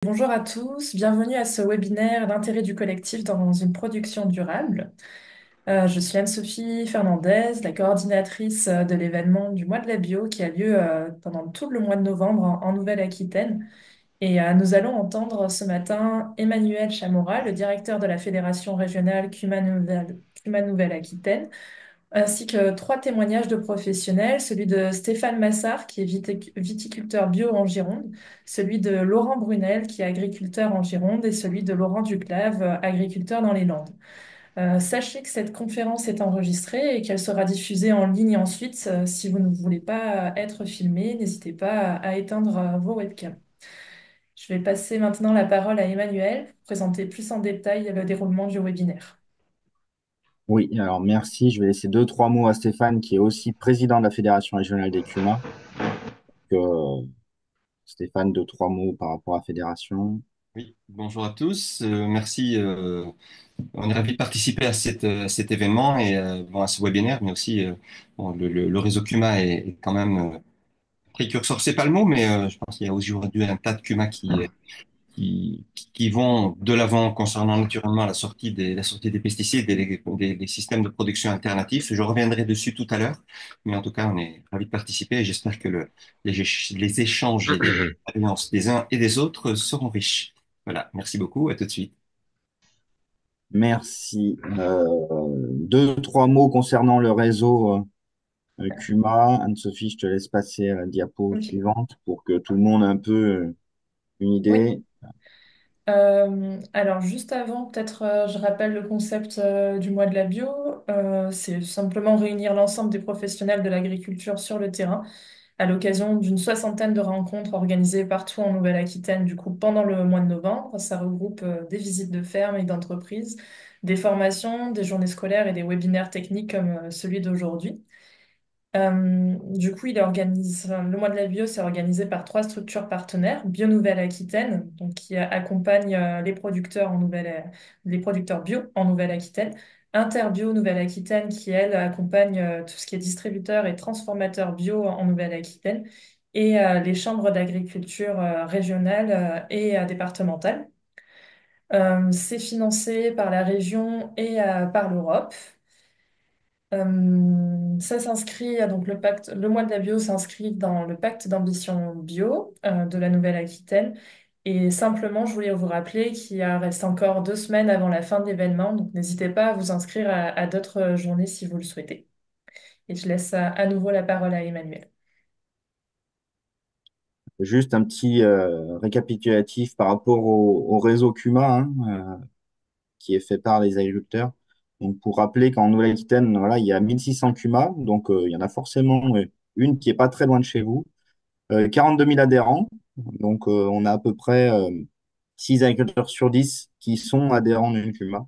Bonjour à tous, bienvenue à ce webinaire L'intérêt du collectif dans une production durable. Je suis Anne-Sophie Fernandez, la coordinatrice de l'événement du mois de la bio qui a lieu pendant tout le mois de novembre en Nouvelle-Aquitaine. Et nous allons entendre ce matin Emmanuel Chamora, le directeur de la Fédération régionale Cumas Nouvelle-Aquitaine, ainsi que trois témoignages de professionnels, celui de Stéphane Massard, qui est viticulteur bio en Gironde, celui de Laurent Brunel, qui est agriculteur en Gironde, et celui de Laurent Duclave, agriculteur dans les Landes. Sachez que cette conférence est enregistrée et qu'elle sera diffusée en ligne ensuite. Si vous ne voulez pas être filmé, n'hésitez pas à éteindre vos webcams. Je vais passer maintenant la parole à Emmanuel pour présenter plus en détail le déroulement du webinaire. Oui, alors merci. Je vais laisser deux, trois mots à Stéphane, qui est aussi président de la Fédération régionale des CUMA. Stéphane, deux, trois mots par rapport à la fédération. Oui, bonjour à tous. Merci. On est ravis de participer à cet événement et bon, à ce webinaire, mais aussi bon, le réseau CUMA est quand même précurseur. C'est pas le mot, mais je pense qu'il y a aujourd'hui un tas de CUMA qui vont de l'avant concernant naturellement la sortie des pesticides et des systèmes de production alternatifs. Je reviendrai dessus tout à l'heure, mais en tout cas, on est ravis de participer et j'espère que les échanges et les expériences des uns et des autres seront riches. Voilà, merci beaucoup, à tout de suite. Merci. Deux, trois mots concernant le réseau CUMA. Anne-Sophie, je te laisse passer à la diapo Ok. suivante pour que tout le monde ait un peu une Oui. idée. Alors juste avant, peut-être je rappelle le concept du mois de la bio. C'est simplement réunir l'ensemble des professionnels de l'agriculture sur le terrain à l'occasion d'une soixantaine de rencontres organisées partout en Nouvelle-Aquitaine, du coup pendant le mois de novembre. Ça regroupe des visites de fermes et d'entreprises, des formations, des journées scolaires et des webinaires techniques comme celui d'aujourd'hui. Du coup, le mois de la bio, c'est organisé par trois structures partenaires. Bio Nouvelle-Aquitaine, donc qui accompagne les producteurs bio en Nouvelle-Aquitaine. Interbio Nouvelle-Aquitaine, qui elle accompagne tout ce qui est distributeur et transformateur bio en Nouvelle-Aquitaine. Et les chambres d'agriculture régionales et départementales. C'est financé par la région et par l'Europe. Ça s'inscrit, donc le mois de la bio s'inscrit dans le pacte d'ambition bio de la Nouvelle-Aquitaine. Et simplement, je voulais vous rappeler reste encore 2 semaines avant la fin de l'événement, donc n'hésitez pas à vous inscrire à d'autres journées si vous le souhaitez. Et je laisse à nouveau la parole à Emmanuel. Juste un petit récapitulatif par rapport au réseau CUMA, qui est fait par les agriculteurs. Donc, pour rappeler qu'en Nouvelle-Aquitaine, voilà, il y a 1600 CUMA, donc il y en a forcément une qui est pas très loin de chez vous. 42 000 adhérents, donc on a à peu près 6 agriculteurs sur 10 qui sont adhérents d'une CUMA.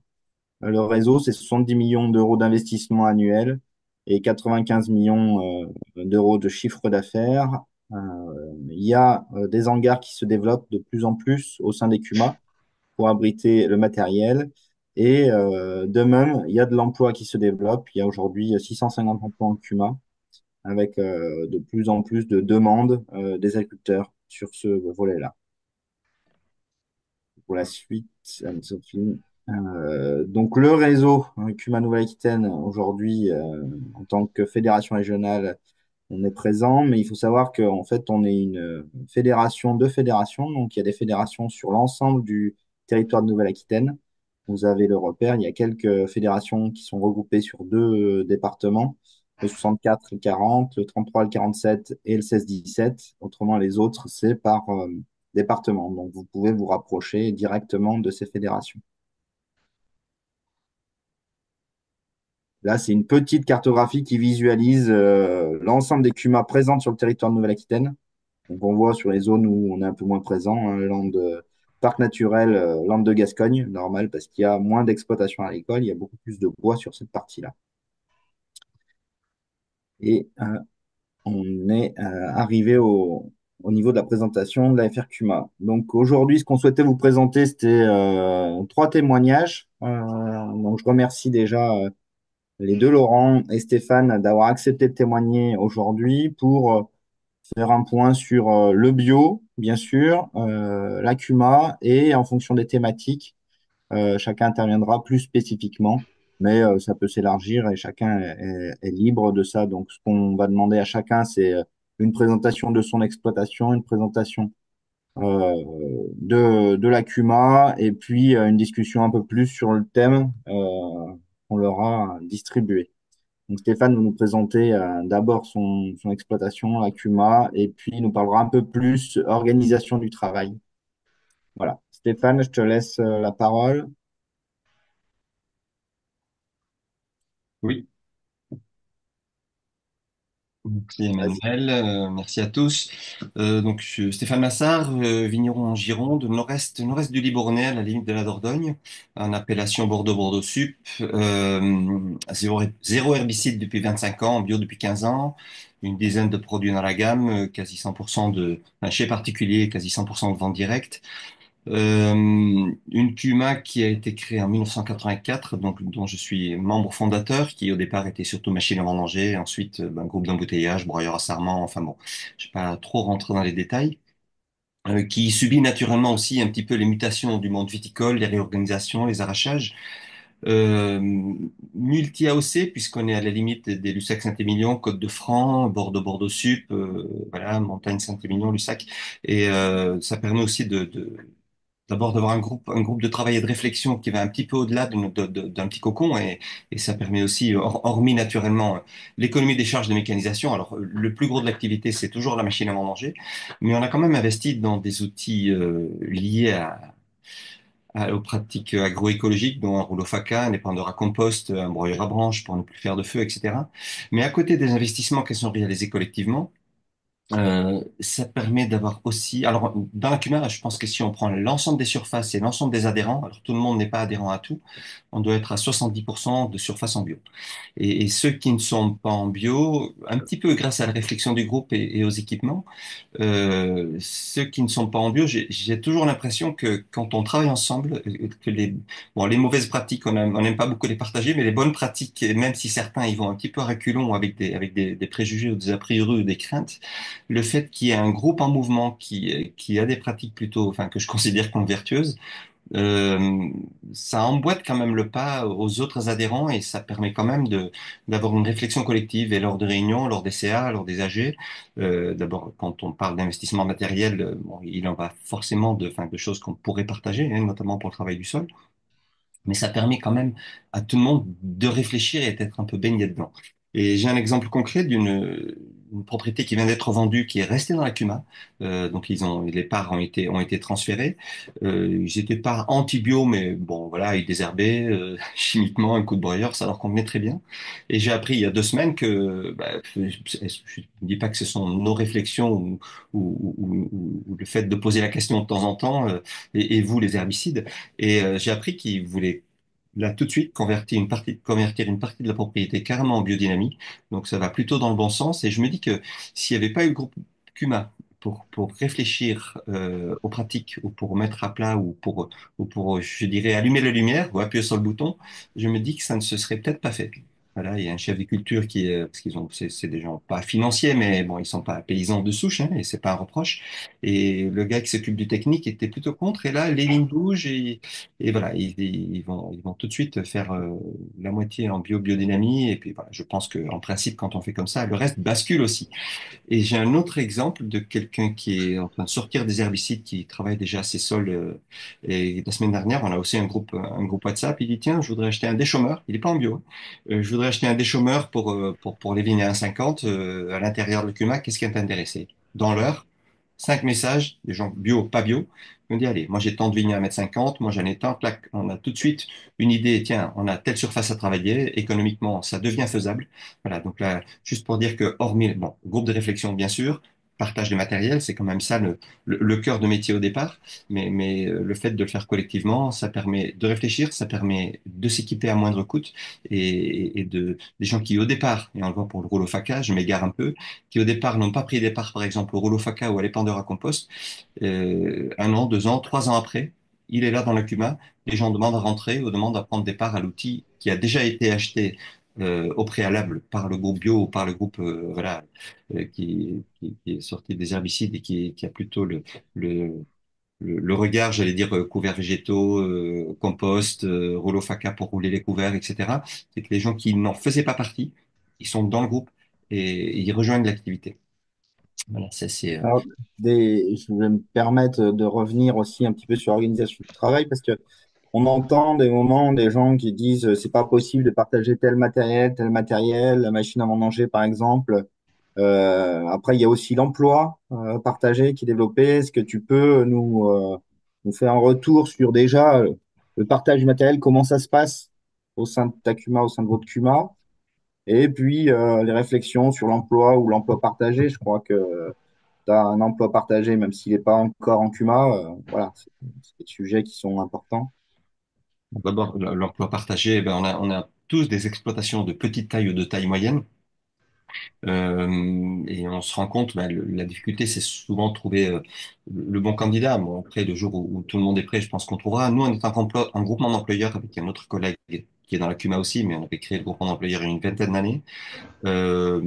Le réseau, c'est 70 millions d'euros d'investissement annuel et 95 millions d'euros de chiffre d'affaires. Il y a des hangars qui se développent de plus en plus au sein des CUMA pour abriter le matériel. Et de même, il y a de l'emploi qui se développe. Il y a aujourd'hui 650 emplois en CUMA, avec de plus en plus de demandes des agriculteurs sur ce volet-là. Pour la suite, Anne-Sophie. Donc le réseau CUMA Nouvelle-Aquitaine, aujourd'hui, en tant que fédération régionale, on est présent, mais il faut savoir qu'en fait, on est une fédération de fédérations. Donc, il y a des fédérations sur l'ensemble du territoire de Nouvelle-Aquitaine. Vous avez le repère. Il y a quelques fédérations qui sont regroupées sur deux départements, le 64, le 40, le 33, le 47 et le 16-17. Autrement, les autres, c'est par département. Donc, vous pouvez vous rapprocher directement de ces fédérations. Là, c'est une petite cartographie qui visualise l'ensemble des CUMA présentes sur le territoire de Nouvelle-Aquitaine. Donc, on voit sur les zones où on est un peu moins présent, hein, parc naturel, Landes de Gascogne, normal, parce qu'il y a moins d'exploitation agricole, il y a beaucoup plus de bois sur cette partie-là. Et on est arrivé au niveau de la présentation de la FRCUMA. Donc aujourd'hui, ce qu'on souhaitait vous présenter, c'était trois témoignages. Donc je remercie déjà les deux Laurent et Stéphane d'avoir accepté de témoigner aujourd'hui pour faire un point sur le bio, bien sûr, l'ACUMA, et en fonction des thématiques, chacun interviendra plus spécifiquement, mais ça peut s'élargir et chacun est libre de ça. Donc, ce qu'on va demander à chacun, c'est une présentation de son exploitation, une présentation de l'ACUMA, et puis une discussion un peu plus sur le thème qu'on leur a distribué. Donc Stéphane va nous présenter d'abord son exploitation, l'ACUMA, et puis il nous parlera un peu plus organisation du travail. Voilà. Stéphane, je te laisse la parole. Oui, merci Vas-y. Emmanuel, merci à tous. Donc, je suis Stéphane Massard, vigneron en Gironde, nord-est du Libournais, à la limite de la Dordogne, en appellation Bordeaux-Bordeaux Sup, zéro herbicide depuis 25 ans, en bio depuis 15 ans, une dizaine de produits dans la gamme, quasi 100% enfin, chez particulier, quasi 100% de vente directe. Une CUMA qui a été créée en 1984, donc dont je suis membre fondateur, qui au départ était surtout machine à vendanger, ensuite groupe d'embouteillage, broyeur à sarment, enfin bon, je vais pas trop rentrer dans les détails, qui subit naturellement aussi un petit peu les mutations du monde viticole, les réorganisations, les arrachages. Euh, Multi-AOC, puisqu'on est à la limite des Lussac-Saint-Émilion, Côte-de-Franc, Bordeaux-Bordeaux Sup, voilà, Montagne-Saint-Émilion, Lussac. Et ça permet aussi d'abord d'avoir un groupe de travail et de réflexion qui va un petit peu au-delà d'un petit cocon et ça permet aussi, hormis naturellement l'économie des charges de mécanisation. Alors, le plus gros de l'activité, c'est toujours la machine à manger, mais on a quand même investi dans des outils liés aux pratiques agroécologiques, dont un rouleau Faca, un épandeur à compost, un broyeur à branches pour ne plus faire de feu, etc. Mais à côté des investissements qui sont réalisés collectivement, ça permet d'avoir aussi, alors dans la CUMA, je pense que si on prend l'ensemble des surfaces et l'ensemble des adhérents, alors tout le monde n'est pas adhérent à tout, on doit être à 70% de surface en bio. Et ceux qui ne sont pas en bio, un petit peu grâce à la réflexion du groupe et aux équipements, ceux qui ne sont pas en bio, j'ai toujours l'impression que quand on travaille ensemble, que bon, les mauvaises pratiques, on n'aime pas beaucoup les partager, mais les bonnes pratiques, et même si certains y vont un petit peu à reculons avec des préjugés ou des a priori ou des craintes, le fait qu'il y ait un groupe en mouvement qui a des pratiques plutôt, enfin, que je considère comme vertueuses, euh, ça emboîte quand même le pas aux autres adhérents et ça permet quand même d'avoir une réflexion collective. Et lors de réunions, lors des CA, lors des AG, d'abord, quand on parle d'investissement matériel, bon, il en va forcément enfin, de choses qu'on pourrait partager, hein, notamment pour le travail du sol, mais ça permet quand même à tout le monde de réfléchir et d'être un peu baigné dedans. Et j'ai un exemple concret une propriété qui vient d'être vendue, qui est restée dans la CUMA. Donc les parts ont été transférées. Ils étaient pas anti-bio, mais bon, voilà, ils désherbaient chimiquement un coup de broyeur, ça leur convenait très bien. Et j'ai appris il y a 2 semaines que, je ne dis pas que ce sont nos réflexions ou le fait de poser la question de temps en temps, et vous les herbicides. Et j'ai appris qu'ils voulaient là tout de suite convertir une partie de la propriété carrément en biodynamie. Donc ça va plutôt dans le bon sens. Et je me dis que s'il n'y avait pas eu le groupe Cuma pour réfléchir aux pratiques ou pour mettre à plat ou pour, je dirais, allumer la lumière ou appuyer sur le bouton, je me dis que ça ne se serait peut-être pas fait. Voilà, il y a un chef de culture qui est, parce qu'ils ont, c'est des gens pas financiers, mais bon, ils sont pas paysans de souche, hein, et c'est pas un reproche. Et le gars qui s'occupe du technique était plutôt contre. Et là, les lignes bougent et voilà, ils vont tout de suite faire la moitié en biodynamie. Et puis voilà, je pense que en principe, quand on fait comme ça, le reste bascule aussi. Et j'ai un autre exemple de quelqu'un qui est en train de sortir des herbicides, qui travaille déjà ses sols. Et la semaine dernière, on a aussi un groupe WhatsApp. Il dit, tiens, je voudrais acheter un déchômeur. Il n'est pas en bio, hein. Je voudrais acheter un déchômeur pour les vignes à 1,50 à l'intérieur de Cuma. Qu'est-ce qui est intéressé? Dans l'heure, 5 messages, des gens bio, pas bio. On dit, allez, moi j'ai tant de vignes à 1,50 m, moi j'en ai tant, clac, on a tout de suite une idée, tiens, on a telle surface à travailler, économiquement, ça devient faisable. Voilà, donc là, juste pour dire que, hormis, bon, groupe de réflexion, bien sûr, partage de matériel, c'est quand même ça le cœur de métier au départ, mais le fait de le faire collectivement, ça permet de réfléchir, ça permet de s'équiper à moindre coût et des gens qui, au départ, et on le voit pour le rouleau Faca, je m'égare un peu, qui au départ n'ont pas pris des parts, par exemple, au rouleau Faca ou à l'épandeur à compost, 1 an, 2 ans, 3 ans après, il est là dans la CUMA, les gens demandent à rentrer ou demandent à prendre des parts à l'outil qui a déjà été acheté au préalable par le groupe bio ou par le groupe voilà qui est sorti des herbicides et qui a plutôt le, le regard, j'allais dire, couverts végétaux, compost, rouleau faca pour rouler les couverts, etc. C'est que les gens qui n'en faisaient pas partie, ils sont dans le groupe et ils rejoignent l'activité. Voilà, ça c'est. Alors, je vais me permettre de revenir aussi un petit peu sur l'organisation du travail parce que on entend des moments des gens qui disent c'est pas possible de partager tel matériel, la machine à vendanger par exemple. Après, il y a aussi l'emploi partagé qui est développé. Est-ce que tu peux nous faire un retour sur déjà le partage du matériel, comment ça se passe au sein de ta CUMA, au sein de votre CUMA, et puis les réflexions sur l'emploi ou l'emploi partagé. Je crois que tu as un emploi partagé, même s'il n'est pas encore en CUMA. Voilà, c'est des sujets qui sont importants. D'abord, l'emploi partagé, eh ben, on a tous des exploitations de petite taille ou de taille moyenne. Et on se rend compte, ben, la difficulté, c'est souvent de trouver le bon candidat. Bon, après, le jour où tout le monde est prêt, je pense qu'on trouvera. Nous, on est un groupement d'employeurs avec un autre collègue qui est dans la CUMA aussi, mais on avait créé le groupement d'employeurs il y a une vingtaine d'années. Euh,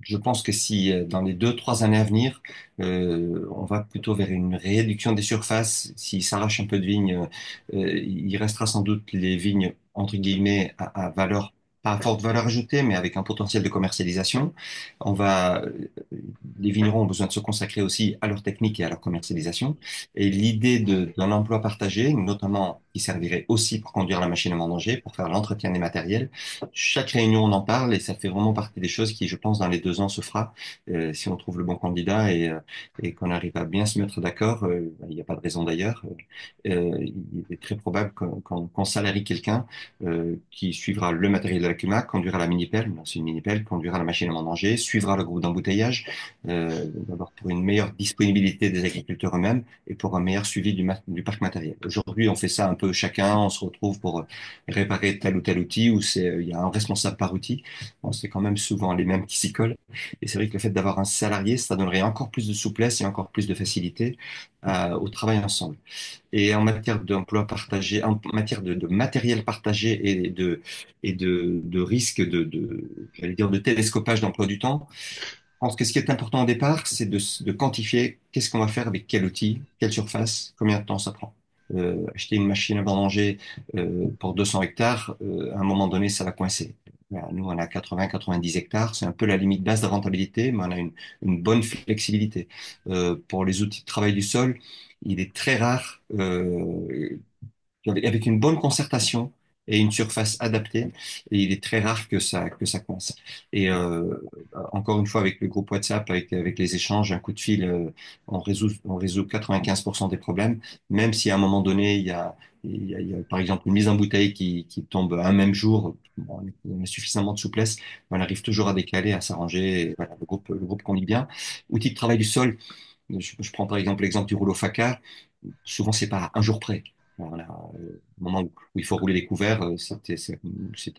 je pense que si dans les 2, 3 années à venir, on va plutôt vers une réduction des surfaces, s'il s'arrache un peu de vignes, il restera sans doute les vignes entre guillemets à valeur, pas à forte valeur ajoutée, mais avec un potentiel de commercialisation. On va, les vignerons ont besoin de se consacrer aussi à leur technique et à leur commercialisation. Et l'idée d'un emploi partagé, notamment qui servirait aussi pour conduire la machine à vendanger, pour faire l'entretien des matériels. Chaque réunion, on en parle et ça fait vraiment partie des choses qui, je pense, dans les 2 ans se fera si on trouve le bon candidat et qu'on arrive à bien se mettre d'accord. Il n'y a pas de raison d'ailleurs. Il est très probable qu'on salarie quelqu'un qui suivra le matériel de la CUMA, conduira la mini-pelle, c'est une mini-pelle, conduira la machine à vendanger, suivra le groupe d'embouteillage, d'abord pour une meilleure disponibilité des agriculteurs eux-mêmes et pour un meilleur suivi du parc matériel. Aujourd'hui, on fait ça un peu chacun, on se retrouve pour réparer tel ou tel outil où il y a un responsable par outil. Bon, c'est quand même souvent les mêmes qui s'y collent. Et c'est vrai que le fait d'avoir un salarié, ça donnerait encore plus de souplesse et encore plus de facilité au travail ensemble. Et en matière d'emploi partagé, en matière de matériel partagé et de risque j'allais dire, de télescopage d'emploi du temps, je pense que ce qui est important au départ, c'est de quantifier qu'est-ce qu'on va faire avec quel outil, quelle surface, combien de temps ça prend. Acheter une machine à vendanger pour 200 hectares, à un moment donné, ça va coincer. Voilà, nous, on a 80-90 hectares, c'est un peu la limite basse de rentabilité, mais on a une bonne flexibilité. Pour les outils de travail du sol, il est très rare avec une bonne concertation et une surface adaptée, et il est très rare que ça coince. Et encore une fois, avec le groupe WhatsApp, avec les échanges, un coup de fil, on résout 95% des problèmes, même si à un moment donné, il y a, par exemple une mise en bouteille qui tombe un même jour, bon, on a suffisamment de souplesse, on arrive toujours à décaler, à s'arranger, et voilà, le groupe conduit bien. Outil de travail du sol, je prends par exemple l'exemple du rouleau faca. Souvent, c'est pas un jour près. Voilà, au moment où il faut rouler les couverts, c'était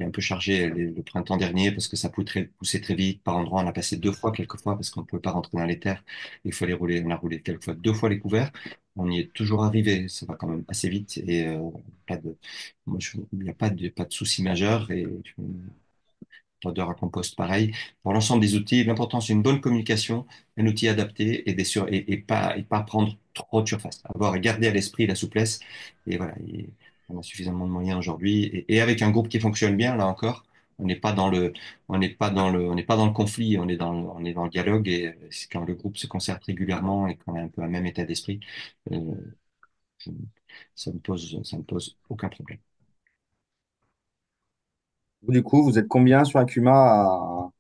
un peu chargé le printemps dernier parce que ça poussait très vite. Par endroits, on a passé 2 fois, quelquefois, parce qu'on ne pouvait pas rentrer dans les terres. Il fallait rouler, on a roulé quelquefois 2 fois les couverts. On y est toujours arrivé. Ça va quand même assez vite et pas de, il n'y a pas de souci majeur et odeur à compost, pareil. Pour l'ensemble des outils, l'important, c'est une bonne communication, un outil adapté et pas prendre trop de surface. Avoir à garder à l'esprit la souplesse. Et voilà, on a suffisamment de moyens aujourd'hui. Et avec un groupe qui fonctionne bien, là encore, on n'est pas dans le conflit, on est dans le dialogue. Et c'est quand le groupe se concerte régulièrement et qu'on a un peu un même état d'esprit, euh, je- ça ne pose aucun problème. Du coup, vous êtes combien sur Acuma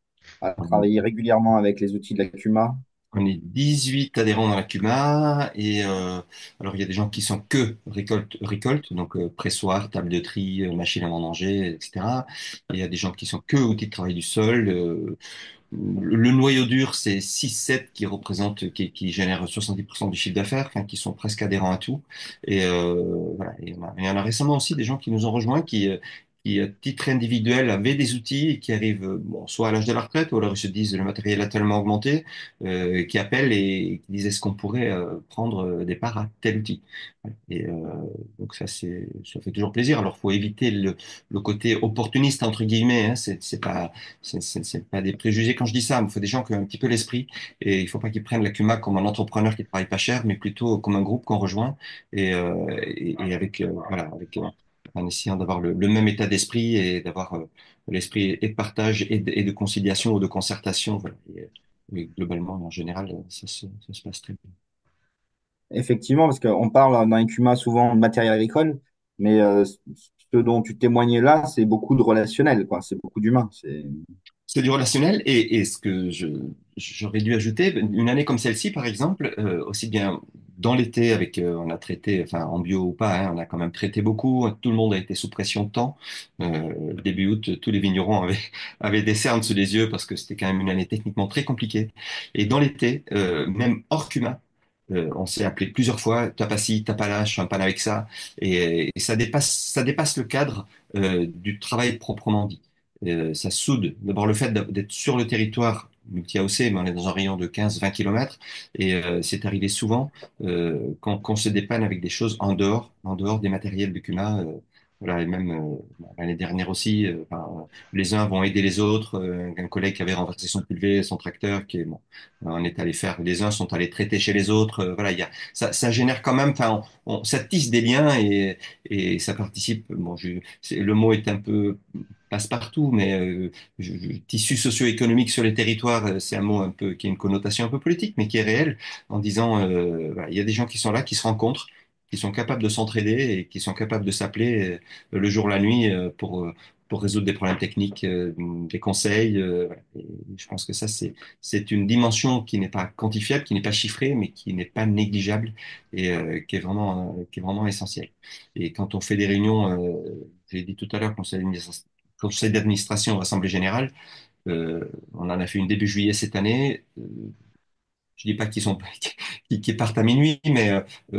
à travailler régulièrement avec les outils de la CUMA? On est 18 adhérents dans la CUMA et alors il y a des gens qui sont que récolte, donc pressoir, table de tri, machine à vendanger, etc. Et il y a des gens qui sont que outils de travail du sol. Le noyau dur, c'est 6-7 qui représentent, qui génèrent 70% du chiffre d'affaires, enfin, qui sont presque adhérents à tout. Et voilà. Et il y en a récemment aussi des gens qui nous ont rejoints qui, à titre individuel, avaient des outils et qui arrivent bon, soit à l'âge de la retraite, ou alors ils se disent le matériel a tellement augmenté, qui appellent et qui disent est-ce qu'on pourrait prendre des parts à tel outil. Et donc ça fait toujours plaisir. Alors, faut éviter le côté opportuniste entre guillemets. Hein. C'est pas des préjugés quand je dis ça. Mais il faut des gens qui ont un petit peu l'esprit et il faut pas qu'ils prennent la CUMA comme un entrepreneur qui travaille pas cher, mais plutôt comme un groupe qu'on rejoint et avec voilà avec en essayant d'avoir le même état d'esprit et d'avoir l'esprit et de partage et de conciliation ou de concertation. Voilà. Et globalement, en général, ça se passe très bien. Effectivement, parce qu'on parle dans les souvent de matériel agricole, mais ce dont tu témoignais là, c'est beaucoup de relationnel, quoi. C'est beaucoup d'humain. C'est du relationnel et ce que j'aurais dû ajouter, une année comme celle-ci, par exemple, aussi bien dans l'été avec, on a traité, enfin en bio ou pas, hein, on a quand même traité beaucoup, tout le monde a été sous pression de temps. Début août, tous les vignerons avaient des cernes sous les yeux parce que c'était quand même une année techniquement très compliquée. Et dans l'été, même hors CUMA, on s'est appelé plusieurs fois, t'as pas ci, t'as pas là, je suis un panne avec ça, et ça dépasse le cadre du travail proprement dit. Ça soude. D'abord, le fait d'être sur le territoire multi-AOC, mais on est dans un rayon de 15-20 kilomètres, et c'est arrivé souvent qu'on se dépanne avec des choses en dehors des matériels de CUMA. Voilà, et même bon, l'année dernière aussi, enfin, les uns vont aider les autres. Un collègue qui avait renversé son pulvé, son tracteur, qui est bon, on est allé faire. Les uns sont allés traiter chez les autres. Voilà, ça génère quand même. Enfin, ça tisse des liens et ça participe. Bon, le mot est un peu passe-partout, mais tissu socio-économique sur les territoires, c'est un mot un peu qui a une connotation un peu politique, mais qui est réel, en disant voilà, il y a des gens qui sont là, qui se rencontrent, qui sont capables de s'entraider et qui sont capables de s'appeler le jour, la nuit pour résoudre des problèmes techniques, des conseils. Voilà. Et je pense que ça, c'est une dimension qui n'est pas quantifiable, qui n'est pas chiffrée, mais qui n'est pas négligeable et qui est vraiment essentielle. Et quand on fait des réunions, j'ai dit tout à l'heure, conseil d'administration ou assemblée générale. On en a fait une début juillet cette année. Je dis pas qu'ils sont qui partent à minuit, mais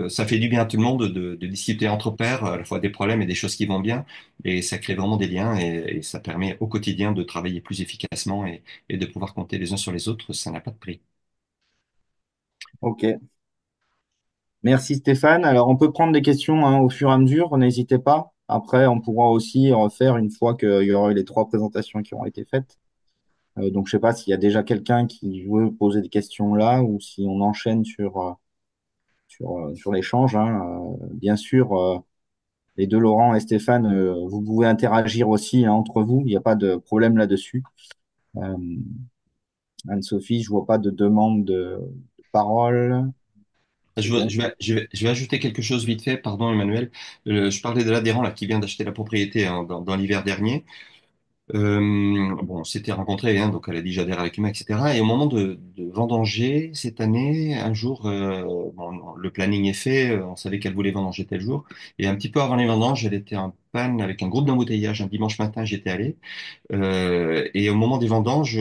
ça fait du bien à tout le monde de discuter entre pairs, à la fois des problèmes et des choses qui vont bien, et ça crée vraiment des liens et ça permet au quotidien de travailler plus efficacement et de pouvoir compter les uns sur les autres. Ça n'a pas de prix. OK. Merci Stéphane. Alors, on peut prendre des questions hein, au fur et à mesure, n'hésitez pas. Après, on pourra aussi refaire une fois qu'il y aura eu les trois présentations qui auront été faites. Donc, je sais pas s'il y a déjà quelqu'un qui veut poser des questions là ou si on enchaîne sur l'échange. Hein. Bien sûr, les deux, Laurent et Stéphane, vous pouvez interagir aussi hein, entre vous. Il n'y a pas de problème là-dessus. Euh, Anne-Sophie, je vois pas de demande de parole. C'est bon. Je vais ajouter quelque chose vite fait, pardon Emmanuel. Je parlais de l'adhérent là qui vient d'acheter la propriété hein, dans l'hiver dernier. Bon, on s'était rencontrés, hein, donc elle a dit j'adhère avec Huma, etc. Et au moment de vendanger cette année, un jour, bon, le planning est fait, on savait qu'elle voulait vendanger tel jour. Et un petit peu avant les vendanges, elle était en panne avec un groupe d'embouteillage. Un dimanche matin, j'étais allé. Et au moment des vendanges,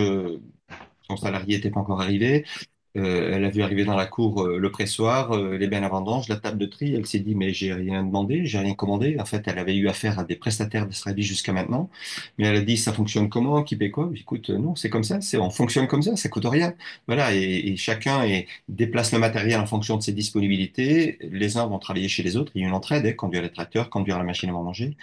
son salarié n'était pas encore arrivé. Elle a vu arriver dans la cour le pressoir, les bennes à vendange, la table de tri. Elle s'est dit, mais j'ai rien demandé, j'ai rien commandé. En fait, elle avait eu affaire à des prestataires de service jusqu'à maintenant. Mais elle a dit, ça fonctionne comment? Qui paie quoi? Écoute, non, c'est comme ça, on fonctionne comme ça coûte rien. Voilà, et chacun déplace le matériel en fonction de ses disponibilités. Les uns vont travailler chez les autres. Il y a une entraide, hein, conduire les tracteurs, conduire la machine à vendanger.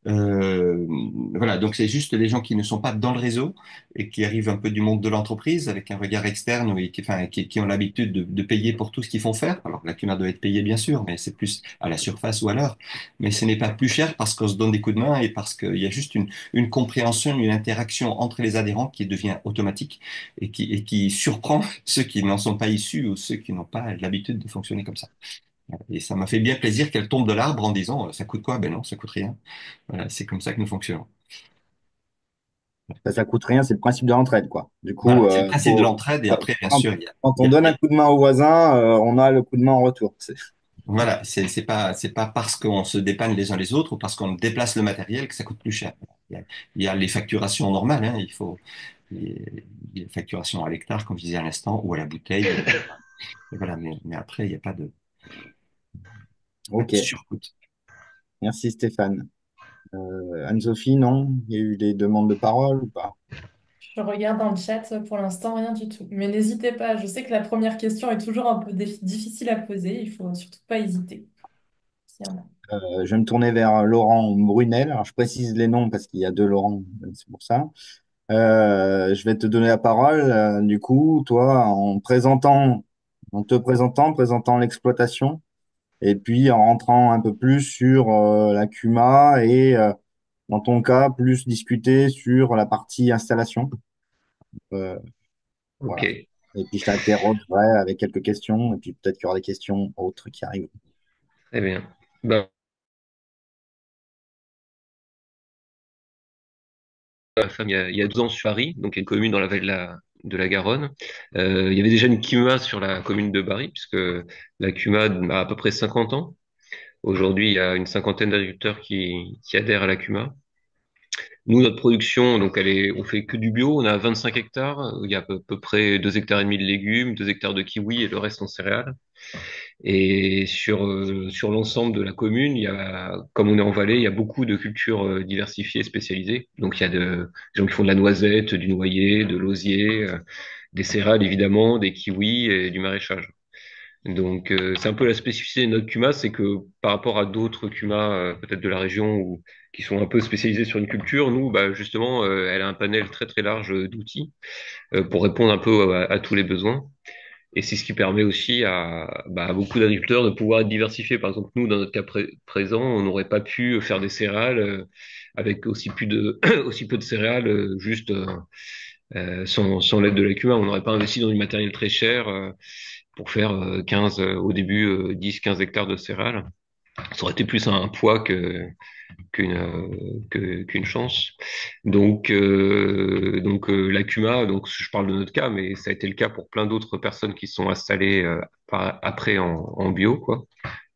Euh, voilà, donc c'est juste les gens qui ne sont pas dans le réseau et qui arrivent un peu du monde de l'entreprise avec un regard externe et enfin, qui ont l'habitude de payer pour tout ce qu'ils font faire. Alors la CUMA doit être payée bien sûr, mais c'est plus à la surface ou à l'heure. Mais ce n'est pas plus cher parce qu'on se donne des coups de main et parce qu'il y a juste une compréhension, une interaction entre les adhérents qui devient automatique et qui surprend ceux qui n'en sont pas issus ou ceux qui n'ont pas l'habitude de fonctionner comme ça. Et ça m'a fait bien plaisir qu'elle tombe de l'arbre en disant ça coûte quoi? Ben non, ça coûte rien. Voilà, c'est comme ça que nous fonctionnons. Ça coûte rien, c'est le principe de l'entraide, quoi. Du coup, Voilà, c'est le principe de l'entraide et après, bien quand, sûr, quand on il y a- donne un coup de main au voisin, on a le coup de main en retour. voilà, c'est pas parce qu'on se dépanne les uns les autres ou parce qu'on déplace le matériel que ça coûte plus cher. Il y a les facturations normales, hein, il y a les facturations à l'hectare, comme je disais à l'instant, ou à la bouteille. Et voilà, mais après, il n'y a pas de Ok, surcoût. merci Stéphane. Anne-Sophie, non? Il y a eu des demandes de parole ou pas? Je regarde dans le chat, pour l'instant, rien du tout. Mais n'hésitez pas, je sais que la première question est toujours un peu difficile à poser, il faut surtout pas hésiter. S'il y en a. Je vais me tourner vers Laurent Brunel. Alors, je précise les noms parce qu'il y a deux Laurent, c'est pour ça. Je vais te donner la parole. Du coup, toi, présentant l'exploitation, et puis en rentrant un peu plus sur la CUMA et, dans ton cas, plus discuter sur la partie installation. Euh, Ok, voilà. Et puis je t'interrogerai avec quelques questions, et puis peut-être qu'il y aura des questions autres qui arrivent. très bien. Ben, ma femme, il y a 12 ans sur Paris, donc il y a une commune dans la vallée de la Garonne. Il y avait déjà une CUMA sur la commune de Bari, puisque la CUMA a à peu près 50 ans. Aujourd'hui, il y a une cinquantaine d'agriculteurs qui adhèrent à la CUMA. Nous, notre production, donc on fait que du bio. On a 25 hectares. Il y a à peu près 2 hectares et demi de légumes, 2 hectares de kiwis et le reste en céréales. Et sur l'ensemble de la commune, comme on est en vallée, il y a beaucoup de cultures diversifiées, spécialisées. Donc il y a des gens qui font de la noisette, du noyer, de l'osier, des céréales évidemment, des kiwis et du maraîchage. Donc c'est un peu la spécificité de notre CUMA, c'est que par rapport à d'autres CUMA peut-être de la région ou qui sont un peu spécialisés sur une culture, nous, bah, justement, elle a un panel très très large d'outils pour répondre un peu à tous les besoins. Et c'est ce qui permet aussi à beaucoup d'agriculteurs de pouvoir être diversifiés. Par exemple, nous, dans notre cas présent, on n'aurait pas pu faire des céréales avec aussi peu de céréales, juste sans l'aide de l'écume. On n'aurait pas investi dans du matériel très cher pour faire 15, au début, 10-15 hectares de céréales. Ça aurait été plus un poids qu'une chance. Donc la CUMA, donc je parle de notre cas, mais ça a été le cas pour plein d'autres personnes qui se sont installées après en bio, quoi,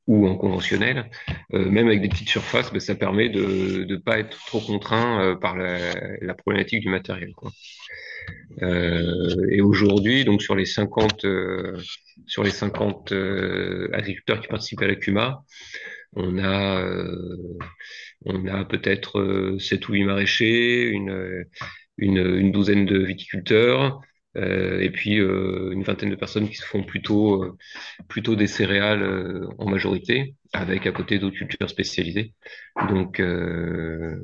ou en conventionnel. Même avec des petites surfaces, ben, ça permet de ne pas être trop contraint par la problématique du matériel, quoi. Et aujourd'hui, donc sur les 50 agriculteurs qui participent à la CUMA, on a euh, on a peut-être 7 ou 8 maraîchers, une douzaine de viticulteurs, et puis une vingtaine de personnes qui se font plutôt des céréales en majorité, avec à côté d'autres cultures spécialisées. Donc, euh,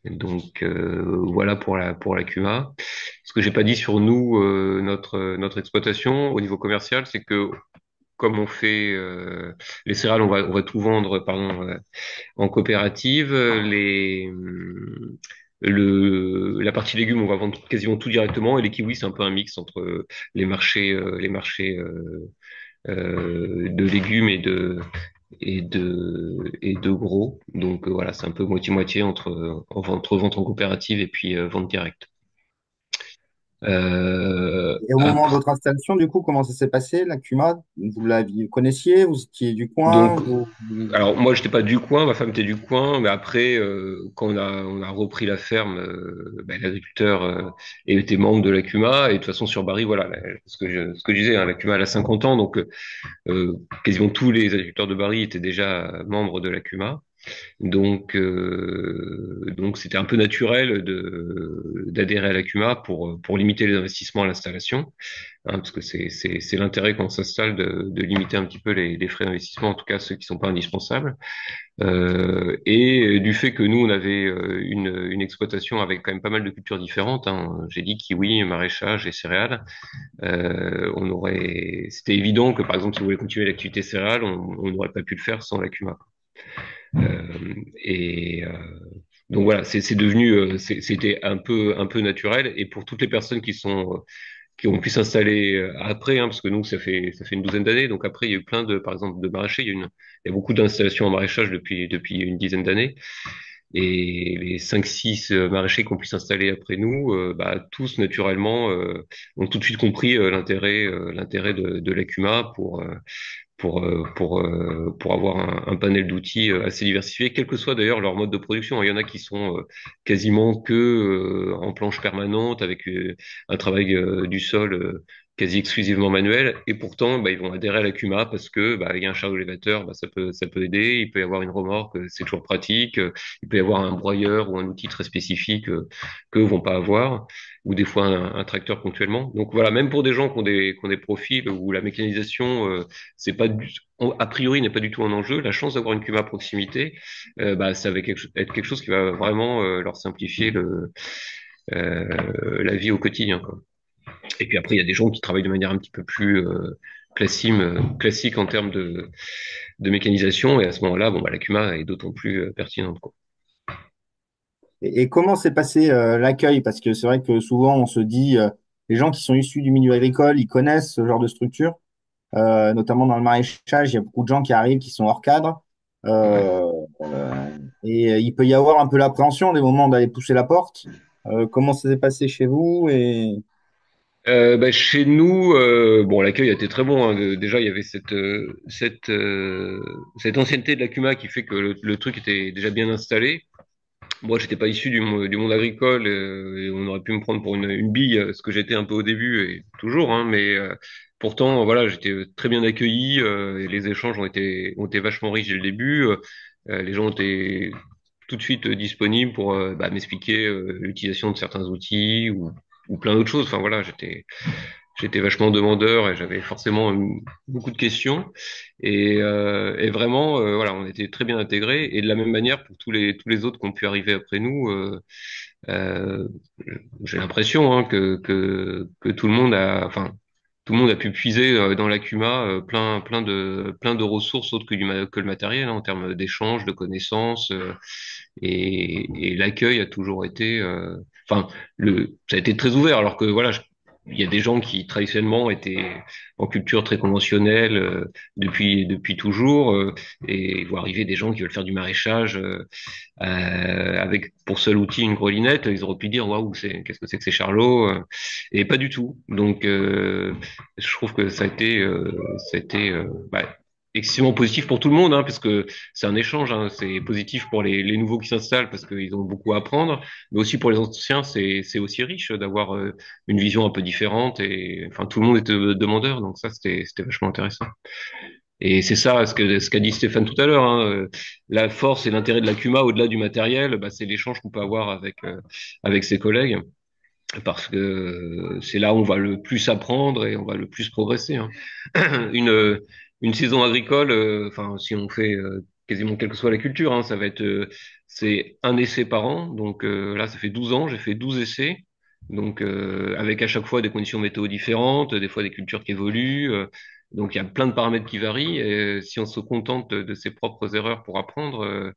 donc voilà pour la CUMA. Ce que j'ai pas dit sur nous, notre exploitation au niveau commercial, c'est que comme on fait les céréales, on va tout vendre, pardon, en coopérative. La partie légumes, on va vendre quasiment tout directement, et les kiwis, c'est un peu un mix entre les marchés de légumes et de gros. Donc voilà, c'est un peu moitié-moitié entre vente en coopérative et puis vente directe. Et au moment de Après, votre installation, du coup, comment ça s'est passé, la CUMA? Vous l'aviez connaissiez, vous étiez du donc, coin, vous... alors moi, j'étais pas du coin, ma femme était du coin, mais après, quand on a repris la ferme, ben, l'agriculteur était membre de la CUMA, et de toute façon sur Bari, voilà, ce que je disais, hein, la CUMA elle a 50 ans, donc quasiment tous les agriculteurs de Bari étaient déjà membres de la CUMA. Donc c'était un peu naturel d'adhérer à la CUMA pour limiter les investissements à l'installation, hein, parce que c'est l'intérêt quand on s'installe de limiter un petit peu les frais d'investissement, en tout cas ceux qui sont pas indispensables. Et du fait que nous on avait une exploitation avec quand même pas mal de cultures différentes, hein, j'ai dit kiwi, maraîchage et céréales, c'était évident que par exemple si on voulait continuer l'activité céréale, on n'aurait pas pu le faire sans la CUMA. Et donc voilà, c'était un peu naturel. Et pour toutes les personnes qui ont pu s'installer après, hein, parce que nous ça fait une douzaine d'années. Donc après il y a eu plein de, par exemple, de maraîchers. Il y a beaucoup d'installations en maraîchage depuis une dizaine d'années. Et les 5-6 maraîchers qui ont pu s'installer après nous, bah, tous naturellement ont tout de suite compris l'intérêt de l'ACUMA pour avoir un panel d'outils assez diversifié, quel que soit d'ailleurs leur mode de production. Il y en a qui sont quasiment que en planche permanente avec un travail du sol quasi exclusivement manuel, et pourtant bah, ils vont adhérer à la CUMA parce que bah, il y a un chariot élévateur, bah, ça peut aider, il peut y avoir une remorque, c'est toujours pratique, il peut y avoir un broyeur ou un outil très spécifique qu'eux vont pas avoir, ou des fois un tracteur ponctuellement. Donc voilà, même pour des gens qui ont des profils où la mécanisation c'est pas a priori n'est pas du tout un enjeu, la chance d'avoir une CUMA à proximité, bah, ça va être quelque chose qui va vraiment leur simplifier la vie au quotidien, quoi. Et puis après, il y a des gens qui travaillent de manière un petit peu plus classique en termes de mécanisation. Et à ce moment-là, bon, bah, la CUMA est d'autant plus pertinente, quoi. Et comment s'est passé l'accueil? Parce que c'est vrai que souvent on se dit, les gens qui sont issus du milieu agricole, ils connaissent ce genre de structure, notamment dans le maraîchage, il y a beaucoup de gens qui arrivent qui sont hors cadre. Ouais. Euh, et il peut y avoir un peu l'appréhension des moments d'aller pousser la porte. Comment ça s'est passé chez vous et... Bah, chez nous, bon, l'accueil a été très bon, hein. Déjà, il y avait cette ancienneté de la CUMA qui fait que le truc était déjà bien installé. Moi, j'étais pas issu du monde agricole et on aurait pu me prendre pour une bille, ce que j'étais un peu au début et toujours, hein, mais pourtant, voilà, j'étais très bien accueilli et les échanges ont été vachement riches dès le début. Les gens étaient tout de suite disponibles pour bah, m'expliquer l'utilisation de certains outils ou plein d'autres choses. Enfin voilà, j'étais vachement demandeur et j'avais forcément beaucoup de questions. Et vraiment, voilà, on était très bien intégrés. Et de la même manière pour tous les autres qui ont pu arriver après nous, euh, j'ai l'impression hein, que enfin, tout le monde a pu puiser dans la CUMA plein de ressources autres que le matériel hein, en termes d'échange, de connaissances. Et l'accueil a toujours été, enfin, ça a été très ouvert. Alors que voilà, il y a des gens qui traditionnellement étaient en culture très conventionnelle depuis toujours, et il voit arriver des gens qui veulent faire du maraîchage avec pour seul outil une grelinette. Ils auraient pu dire waouh, qu'est-ce que c'est que ces charlots et pas du tout. Donc, je trouve que ça a été bah, excessivement positif pour tout le monde, hein, parce que c'est un échange. Hein, c'est positif pour les nouveaux qui s'installent parce qu'ils ont beaucoup à apprendre, mais aussi pour les anciens, c'est aussi riche d'avoir une vision un peu différente. Et enfin, tout le monde était demandeur, donc ça, c'était vachement intéressant. Et c'est ça, ce qu'a dit Stéphane tout à l'heure, hein, la force et l'intérêt de la CUMA au-delà du matériel, bah, c'est l'échange qu'on peut avoir avec ses collègues, parce que c'est là où on va le plus apprendre et on va le plus progresser, hein. Une, une saison agricole, enfin, si on fait quasiment quelle que soit la culture, hein, c'est un essai par an. Donc là, ça fait 12 ans, j'ai fait 12 essais. Donc avec à chaque fois des conditions météo différentes, des fois des cultures qui évoluent. Donc il y a plein de paramètres qui varient. Et si on se contente de ses propres erreurs pour apprendre,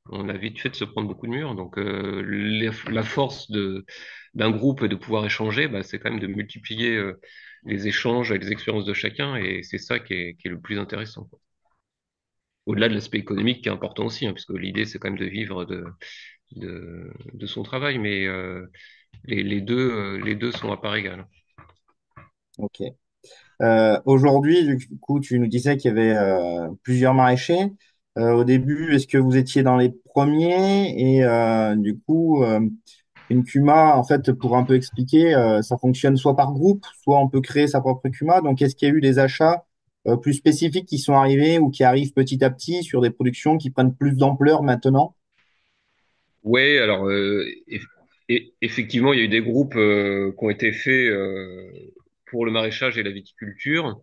on a vite fait de se prendre beaucoup de murs. Donc la force d'un groupe et de pouvoir échanger, bah, c'est quand même de multiplier les échanges et les expériences de chacun, et c'est ça qui est le plus intéressant, quoi. Au-delà de l'aspect économique qui est important aussi, hein, puisque l'idée c'est quand même de vivre de son travail, mais les deux sont à part égale. Ok. Aujourd'hui, du coup, tu nous disais qu'il y avait plusieurs maraîchers. Au début, est-ce que vous étiez dans les premiers? Et du coup, une CUMA, en fait, pour un peu expliquer, ça fonctionne soit par groupe, soit on peut créer sa propre CUMA. Donc, est-ce qu'il y a eu des achats plus spécifiques qui sont arrivés ou qui arrivent petit à petit sur des productions qui prennent plus d'ampleur maintenant? Ouais, alors effectivement, il y a eu des groupes qui ont été faits pour le maraîchage et la viticulture.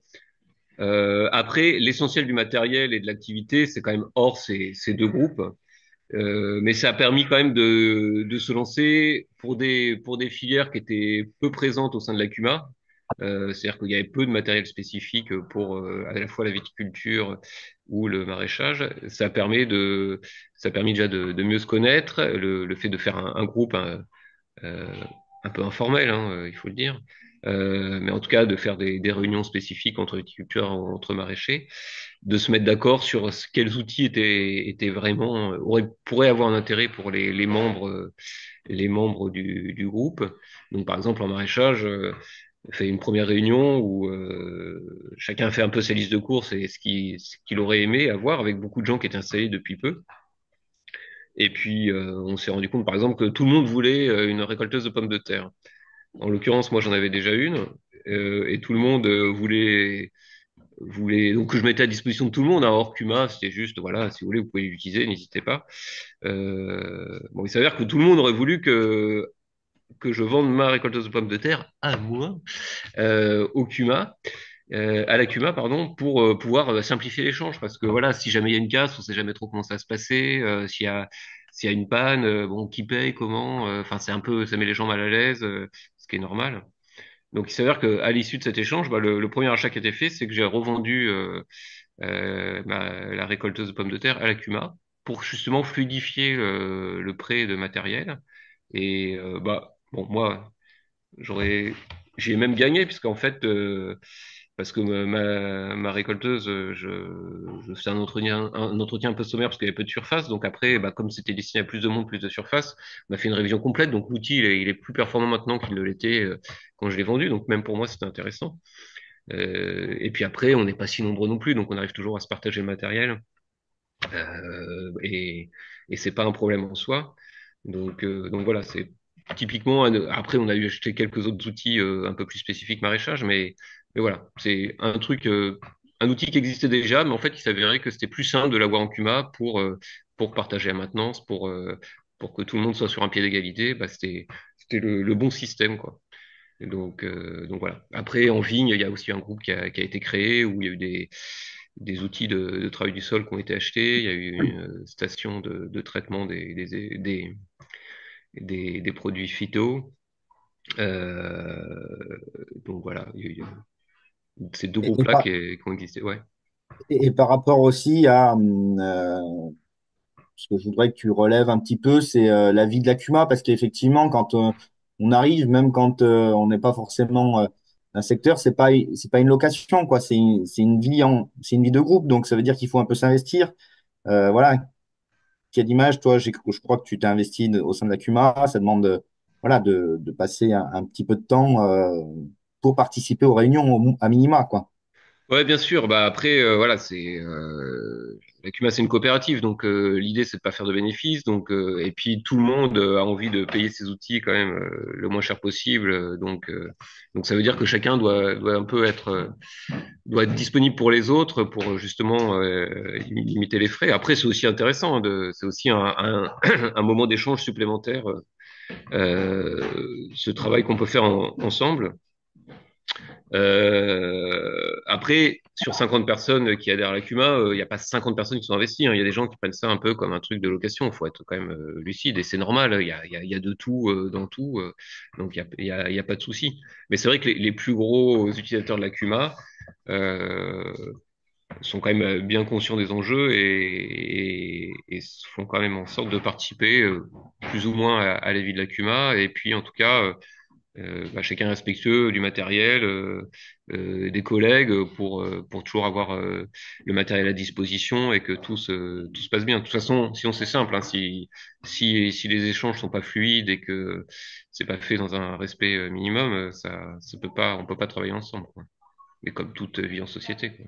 Après, l'essentiel du matériel et de l'activité, c'est quand même hors ces deux groupes. Mais ça a permis quand même de se lancer pour des filières qui étaient peu présentes au sein de la CUMA. C'est-à-dire qu'il y avait peu de matériel spécifique pour à la fois la viticulture ou le maraîchage. Ça a permis déjà de mieux se connaître. Le fait de faire un groupe euh, un peu informel, hein, il faut le dire. Mais en tout cas, de faire des réunions spécifiques entre viticulteurs, entre maraîchers, de se mettre d'accord sur quels outils étaient vraiment pourraient avoir un intérêt pour les membres du groupe. Donc, par exemple, en maraîchage, on fait une première réunion où chacun fait un peu sa liste de courses et ce qu'il aurait aimé avoir avec beaucoup de gens qui étaient installés depuis peu. Et puis, on s'est rendu compte, par exemple, que tout le monde voulait une récolteuse de pommes de terre. En l'occurrence, moi, j'en avais déjà une. et tout le monde voulait donc que je mettais à disposition de tout le monde, hein, hors Cuma, c'était juste voilà, si vous voulez, vous pouvez l'utiliser, n'hésitez pas. Bon, il s'avère que tout le monde aurait voulu que je vende ma récolteuse de pommes de terre à moi, au Cuma. À la Cuma, pardon, pour pouvoir simplifier l'échange. Parce que voilà, si jamais il y a une casse, on sait jamais trop comment ça va se passer. S'il y a une panne, bon, qui paye, comment. Enfin, c'est un peu, ça met les gens mal à l'aise, ce qui est normal. Donc, il s'avère que à l'issue de cet échange, bah, le premier achat qui a été fait, c'est que j'ai revendu la récolteuse de pommes de terre à la Cuma pour justement fluidifier le prêt de matériel. Et bah, bon, moi, J'aurais, j'ai même gagné puisqu'en fait, parce que ma récolteuse, je faisais un entretien un peu sommaire parce qu'il y avait peu de surface. Donc après, bah, comme c'était destiné à plus de monde, plus de surface, on a fait une révision complète. Donc l'outil, il est plus performant maintenant qu'il ne l'était quand je l'ai vendu. Donc même pour moi, c'était intéressant. Et puis après, on n'est pas si nombreux non plus, donc on arrive toujours à se partager le matériel. Et c'est pas un problème en soi. Donc voilà, c'est typiquement. Après, on a eu acheté quelques autres outils un peu plus spécifiques maraîchage, mais voilà, c'est un truc, un outil qui existait déjà, mais en fait, il s'avérait que c'était plus simple de l'avoir en Cuma pour partager la maintenance, pour que tout le monde soit sur un pied d'égalité. Bah, c'était le bon système, quoi. Et donc voilà. Après, en vigne, il y a aussi un groupe qui a été créé où il y a eu des outils de travail du sol qui ont été achetés. Il y a eu une station de traitement des produits phyto. Donc voilà, il y a eu ces deux Et, et groupes-là par, qui ont existé. Ouais. et par rapport aussi à ce que je voudrais que tu relèves un petit peu, c'est la vie de la CUMA, parce qu'effectivement, quand on arrive, même quand on n'est pas forcément un secteur, c'est pas une location, quoi. C'est une vie c'est une vie de groupe, donc ça veut dire qu'il faut un peu s'investir. Voilà. Quelle image, toi, je crois que tu t'es investi au sein de la CUMA, ça demande voilà, de passer un petit peu de temps pour participer aux réunions à minima, quoi. Ouais, bien sûr. Bah après, voilà, la CUMA, c'est une coopérative, donc l'idée c'est de pas faire de bénéfices, donc et puis tout le monde a envie de payer ses outils quand même le moins cher possible, donc ça veut dire que chacun doit un peu doit être disponible pour les autres pour justement limiter les frais. Après, c'est aussi intéressant, c'est aussi un moment d'échange supplémentaire, ce travail qu'on peut faire ensemble. Après, sur 50 personnes qui adhèrent à la CUMA, il n'y a pas 50 personnes qui sont investies, hein. Il y a des gens qui prennent ça un peu comme un truc de location. Il faut être quand même lucide et c'est normal. Il y a de tout dans tout, donc il y a pas de souci. Mais c'est vrai que les plus gros utilisateurs de la CUMA sont quand même bien conscients des enjeux et font quand même en sorte de participer plus ou moins à la vie de la CUMA. Et puis en tout cas, bah, chacun respectueux du matériel, des collègues pour toujours avoir le matériel à disposition et que tout se passe bien. De toute façon, sinon c'est simple, hein, si les échanges sont pas fluides et que c'est pas fait dans un respect minimum, on peut pas travailler ensemble, quoi. Mais comme toute vie en société, quoi.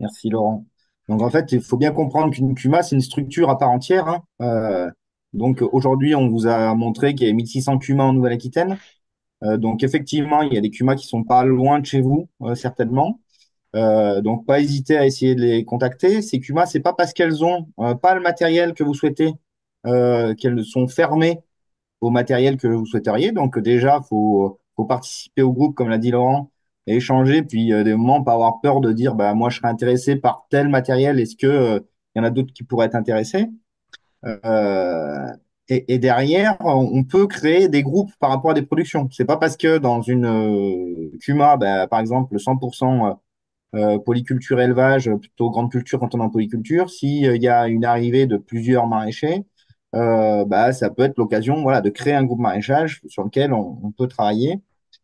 Merci, Laurent. Donc, en fait, il faut bien comprendre qu'une CUMA, c'est une structure à part entière, hein. Donc, aujourd'hui, on vous a montré qu'il y avait 1600 CUMA en Nouvelle-Aquitaine. Donc, effectivement, il y a des CUMA qui sont pas loin de chez vous, certainement. Donc, pas hésiter à essayer de les contacter. Ces CUMA, c'est pas parce qu'elles ont pas le matériel que vous souhaitez qu'elles sont fermées au matériel que vous souhaiteriez. Donc, déjà, faut participer au groupe, comme l'a dit Laurent, et échanger. Puis, des moments, pas avoir peur de dire, bah, moi, je serais intéressé par tel matériel. Est-ce que, il y en a d'autres qui pourraient être intéressés? Euh, et derrière, on peut créer des groupes par rapport à des productions. C'est pas parce que dans une CUMA, bah, par exemple, 100% polyculture élevage, plutôt grande culture quand on est en polyculture. Si il y a une arrivée de plusieurs maraîchers, bah, ça peut être l'occasion, voilà, de créer un groupe maraîchage sur lequel on peut travailler.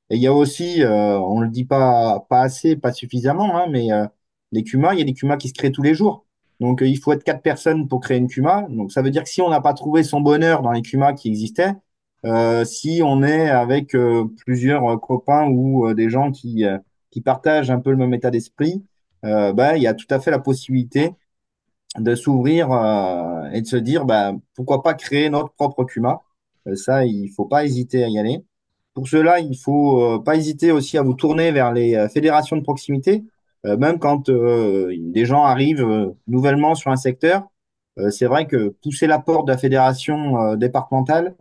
Et il y a aussi, on le dit pas assez, pas suffisamment, hein, mais les CUMA, il y a des CUMA qui se créent tous les jours. Donc il faut être 4 personnes pour créer une CUMA. Donc ça veut dire que si on n'a pas trouvé son bonheur dans les CUMA qui existaient, si on est avec plusieurs copains ou des gens qui partagent un peu le même état d'esprit, bah, il y a tout à fait la possibilité de s'ouvrir et de se dire bah, pourquoi pas créer notre propre CUMA. Ça, il faut pas hésiter à y aller. pour cela, il faut pas hésiter aussi à vous tourner vers les fédérations de proximité, même quand des gens arrivent nouvellement sur un secteur. C'est vrai que pousser la porte de la fédération départementale,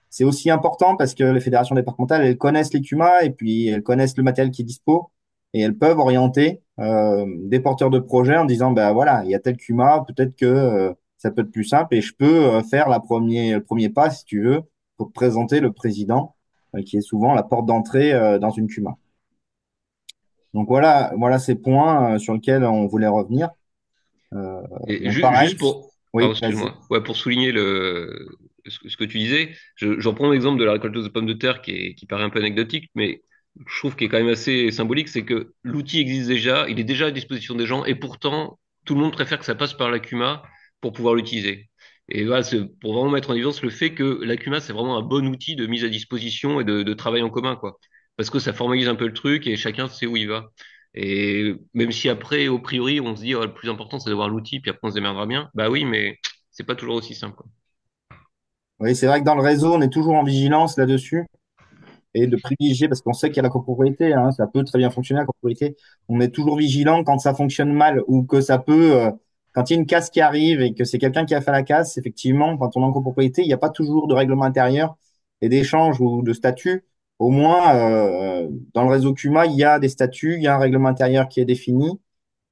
c'est aussi important parce que les fédérations départementales, elles connaissent les CUMA et puis elles connaissent le matériel qui est dispo et elles peuvent orienter des porteurs de projets en disant, ben voilà, il y a tel CUMA, peut-être que ça peut être plus simple et je peux faire le premier pas, si tu veux, pour te présenter le président, qui est souvent la porte d'entrée dans une CUMA. Donc voilà ces points sur lesquels on voulait revenir. Euh, Et donc pareil, juste pour, pardon, oui, vas-y. excuse-moi, ouais, pour souligner ce que tu disais, j'en prends l'exemple de la récolteuse de pommes de terre qui paraît un peu anecdotique, mais je trouve qu'il est quand même assez symbolique, c'est que l'outil existe déjà, il est déjà à disposition des gens, et pourtant, tout le monde préfère que ça passe par la CUMA pour pouvoir l'utiliser. Et voilà, c'est pour vraiment mettre en évidence le fait que la CUMA, c'est vraiment un bon outil de mise à disposition et de travail en commun, quoi. Parce que ça formalise un peu le truc et chacun sait où il va. Et même si après, au priori, on se dit, oh, le plus important, c'est d'avoir l'outil, puis après, on se démerdera bien. Bah oui, mais c'est pas toujours aussi simple, quoi. Oui, c'est vrai que dans le réseau, on est toujours en vigilance là-dessus et de privilégier, parce qu'on sait qu'il y a la copropriété, hein, ça peut très bien fonctionner la copropriété. On est toujours vigilant quand ça fonctionne mal ou que ça peut, quand il y a une casse qui arrive et que c'est quelqu'un qui a fait la casse, effectivement, quand on est en copropriété, il n'y a pas toujours de règlement intérieur et d'échange ou de statut. Au moins, dans le réseau CUMA, il y a des statuts, il y a un règlement intérieur qui est défini,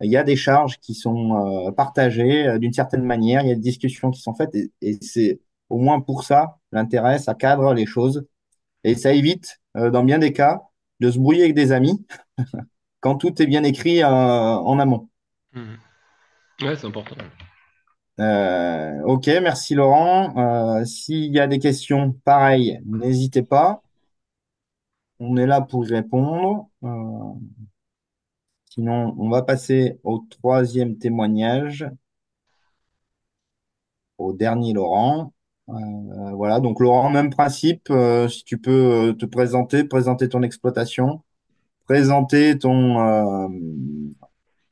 il y a des charges qui sont partagées d'une certaine manière, il y a des discussions qui sont faites et c'est au moins pour ça l'intérêt, ça cadre les choses et ça évite, dans bien des cas, de se brouiller avec des amis quand tout est bien écrit en amont. Mhm. Ouais, c'est important. Ok, merci Laurent. S'il y a des questions, pareil, n'hésitez pas. On est là pour y répondre. Sinon, on va passer au troisième témoignage, au dernier Laurent. Voilà, donc Laurent, même principe, si tu peux te présenter, présenter ton exploitation, présenter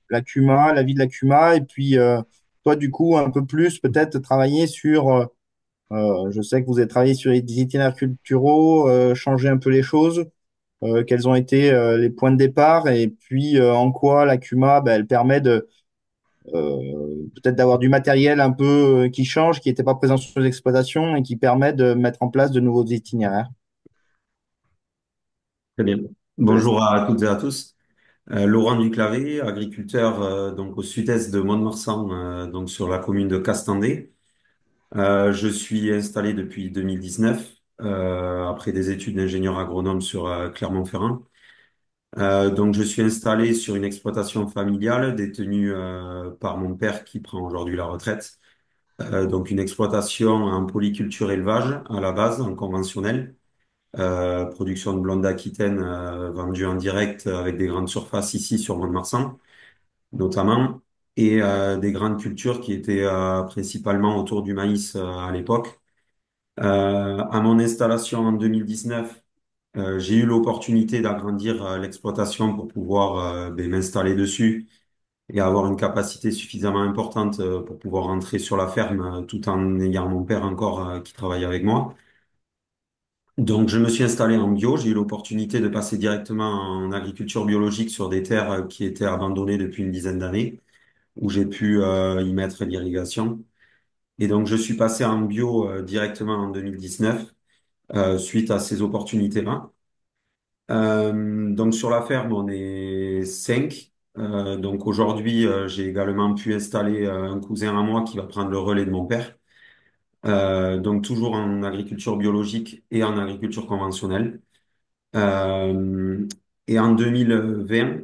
la CUMA, la vie de la CUMA, et puis toi, du coup, un peu plus, peut-être travailler sur, je sais que vous avez travaillé sur des itinéraires culturaux, changer un peu les choses, quels ont été les points de départ, et puis en quoi la CUMA, ben, elle permet de peut-être d'avoir du matériel un peu qui change, qui n'était pas présent sur les exploitations, et qui permet de mettre en place de nouveaux itinéraires. Très bien. Je te laisse. Bonjour à toutes et à tous. Laurent Duclavé, agriculteur donc au sud-est de Mont-de-Marsan, donc sur la commune de Castandé. Je suis installé depuis 2019 après des études d'ingénieur agronome sur Clermont-Ferrand. Donc je suis installé sur une exploitation familiale détenue par mon père qui prend aujourd'hui la retraite. Donc une exploitation en polyculture élevage à la base, en conventionnel. Production de blonde d'Aquitaine vendue en direct avec des grandes surfaces ici sur Mont-de-Marsan notamment, et des grandes cultures qui étaient principalement autour du maïs à l'époque. À mon installation en 2019, j'ai eu l'opportunité d'agrandir l'exploitation pour pouvoir m'installer dessus et avoir une capacité suffisamment importante pour pouvoir rentrer sur la ferme tout en ayant mon père encore qui travaille avec moi. Donc, je me suis installé en bio. J'ai eu l'opportunité de passer directement en agriculture biologique sur des terres qui étaient abandonnées depuis une dizaine d'années, où j'ai pu y mettre l'irrigation. Et donc, je suis passé en bio directement en 2019 suite à ces opportunités-là. Donc, sur la ferme, on est cinq. Donc, aujourd'hui, j'ai également pu installer un cousin à moi qui va prendre le relais de mon père. Donc, toujours en agriculture biologique et en agriculture conventionnelle. Euh, et en 2020,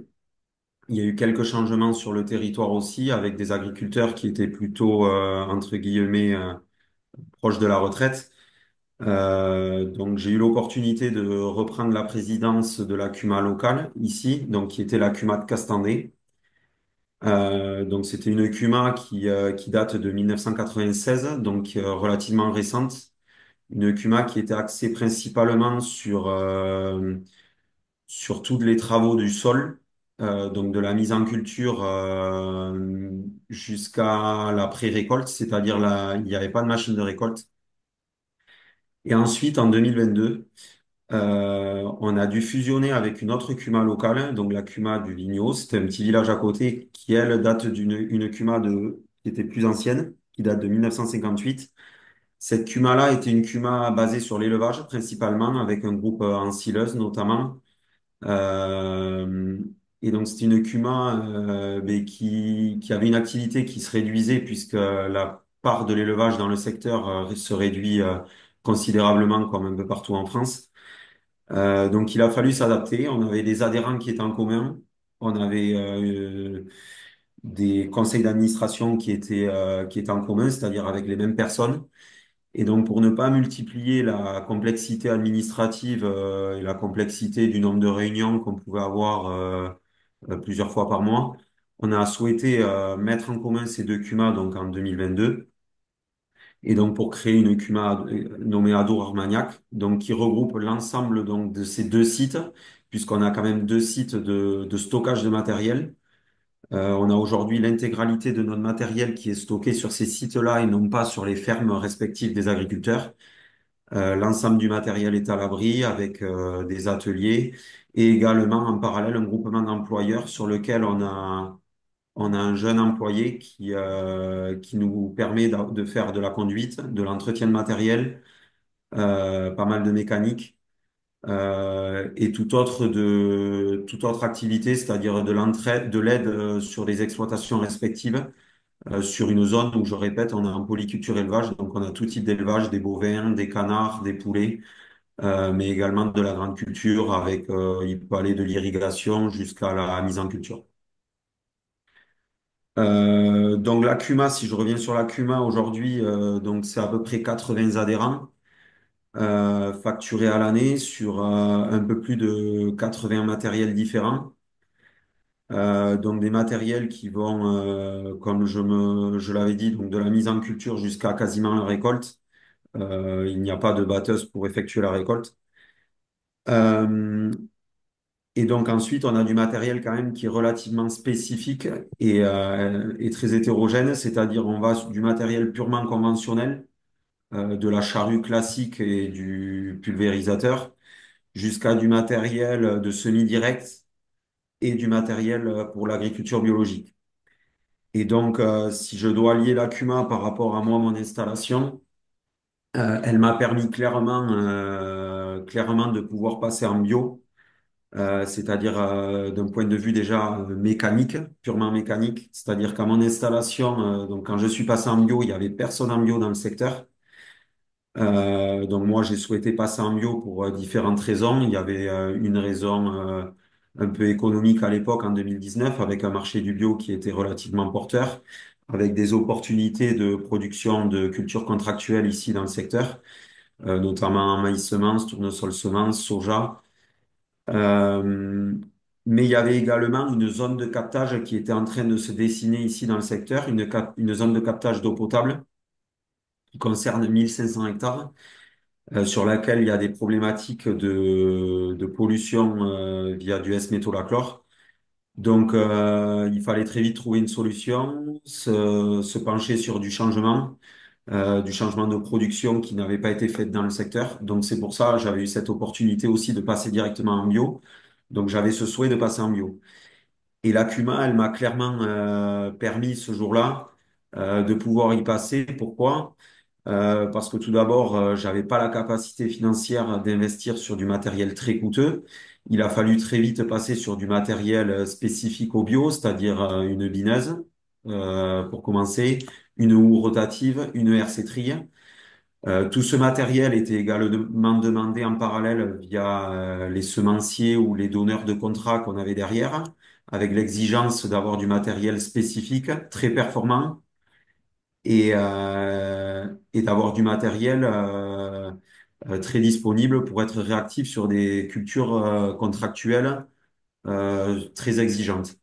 il y a eu quelques changements sur le territoire aussi, avec des agriculteurs qui étaient plutôt, entre guillemets, proches de la retraite. Donc, j'ai eu l'opportunité de reprendre la présidence de la CUMA locale ici, donc qui était la CUMA de Castandé. Donc, c'était une CUMA qui date de 1996, donc relativement récente. Une CUMA qui était axée principalement sur tous les travaux du sol, donc de la mise en culture jusqu'à la pré-récolte, c'est-à-dire il n'y avait pas de machine de récolte. Et ensuite, en 2022, On a dû fusionner avec une autre CUMA locale, donc la CUMA du Ligno. C'était un petit village à côté qui, elle, date d'une une CUMA qui était plus ancienne, qui date de 1958. Cette CUMA-là était une CUMA basée sur l'élevage principalement, avec un groupe en sileuse notamment. Euh, et donc c'était une CUMA mais qui avait une activité qui se réduisait puisque la part de l'élevage dans le secteur se réduit considérablement comme un peu partout en France. Donc il a fallu s'adapter. On avait des adhérents qui étaient en commun. On avait des conseils d'administration qui étaient en commun, c'est-à-dire avec les mêmes personnes. Et donc pour ne pas multiplier la complexité administrative et la complexité du nombre de réunions qu'on pouvait avoir plusieurs fois par mois, on a souhaité mettre en commun ces deux CUMA donc en 2022. Et donc pour créer une CUMA nommée Adour Armagnac, donc qui regroupe l'ensemble donc de ces deux sites, puisqu'on a quand même deux sites de stockage de matériel. On a aujourd'hui l'intégralité de notre matériel qui est stocké sur ces sites-là et non pas sur les fermes respectives des agriculteurs. L'ensemble du matériel est à l'abri avec des ateliers et également en parallèle un groupement d'employeurs sur lequel on a un jeune employé qui nous permet de faire de la conduite, de l'entretien de matériel, pas mal de mécanique et toute autre activité, c'est-à-dire de l'entraide, de l'aide sur les exploitations respectives, sur une zone où, je répète, on a un polyculture élevage, donc on a tout type d'élevage, des bovins, des canards, des poulets, mais également de la grande culture avec, il peut aller de l'irrigation jusqu'à la mise en culture. Donc la CUMA, si je reviens sur la CUMA aujourd'hui, donc c'est à peu près 80 adhérents facturés à l'année sur un peu plus de 80 matériels différents. Donc des matériels qui vont, comme je l'avais dit, donc de la mise en culture jusqu'à quasiment la récolte. Il n'y a pas de batteuse pour effectuer la récolte. Euh, et donc ensuite, on a du matériel quand même qui est relativement spécifique et très hétérogène, c'est-à-dire on va du matériel purement conventionnel, de la charrue classique et du pulvérisateur, jusqu'à du matériel de semi-direct et du matériel pour l'agriculture biologique. Et donc, si je dois lier la CUMA par rapport à moi, mon installation, elle m'a permis clairement de pouvoir passer en bio, c'est-à-dire d'un point de vue déjà mécanique, purement mécanique, c'est-à-dire qu'à mon installation, donc quand je suis passé en bio, il y avait personne en bio dans le secteur. Donc moi, j'ai souhaité passer en bio pour différentes raisons. Il y avait une raison un peu économique à l'époque, en 2019, avec un marché du bio qui était relativement porteur, avec des opportunités de production de cultures contractuelles ici dans le secteur, notamment maïs semence, tournesol semence, soja. Euh, mais il y avait également une zone de captage qui était en train de se dessiner ici dans le secteur, une zone de captage d'eau potable qui concerne 1500 hectares sur laquelle il y a des problématiques de pollution via du S-métolachlore. Donc, il fallait très vite trouver une solution, se pencher sur du changement de production qui n'avait pas été fait dans le secteur. Donc, c'est pour ça que j'avais eu cette opportunité aussi de passer directement en bio. Donc, j'avais ce souhait de passer en bio. Et la CUMA, elle m'a clairement permis ce jour-là de pouvoir y passer. Pourquoi? Parce que tout d'abord, j'avais pas la capacité financière d'investir sur du matériel très coûteux. Il a fallu très vite passer sur du matériel spécifique au bio, c'est-à-dire une bineuse pour commencer, une houe rotative, une RC-trille. Tout ce matériel était également demandé en parallèle via les semenciers ou les donneurs de contrats qu'on avait derrière, avec l'exigence d'avoir du matériel spécifique, très performant et d'avoir du matériel très disponible pour être réactif sur des cultures contractuelles très exigeantes.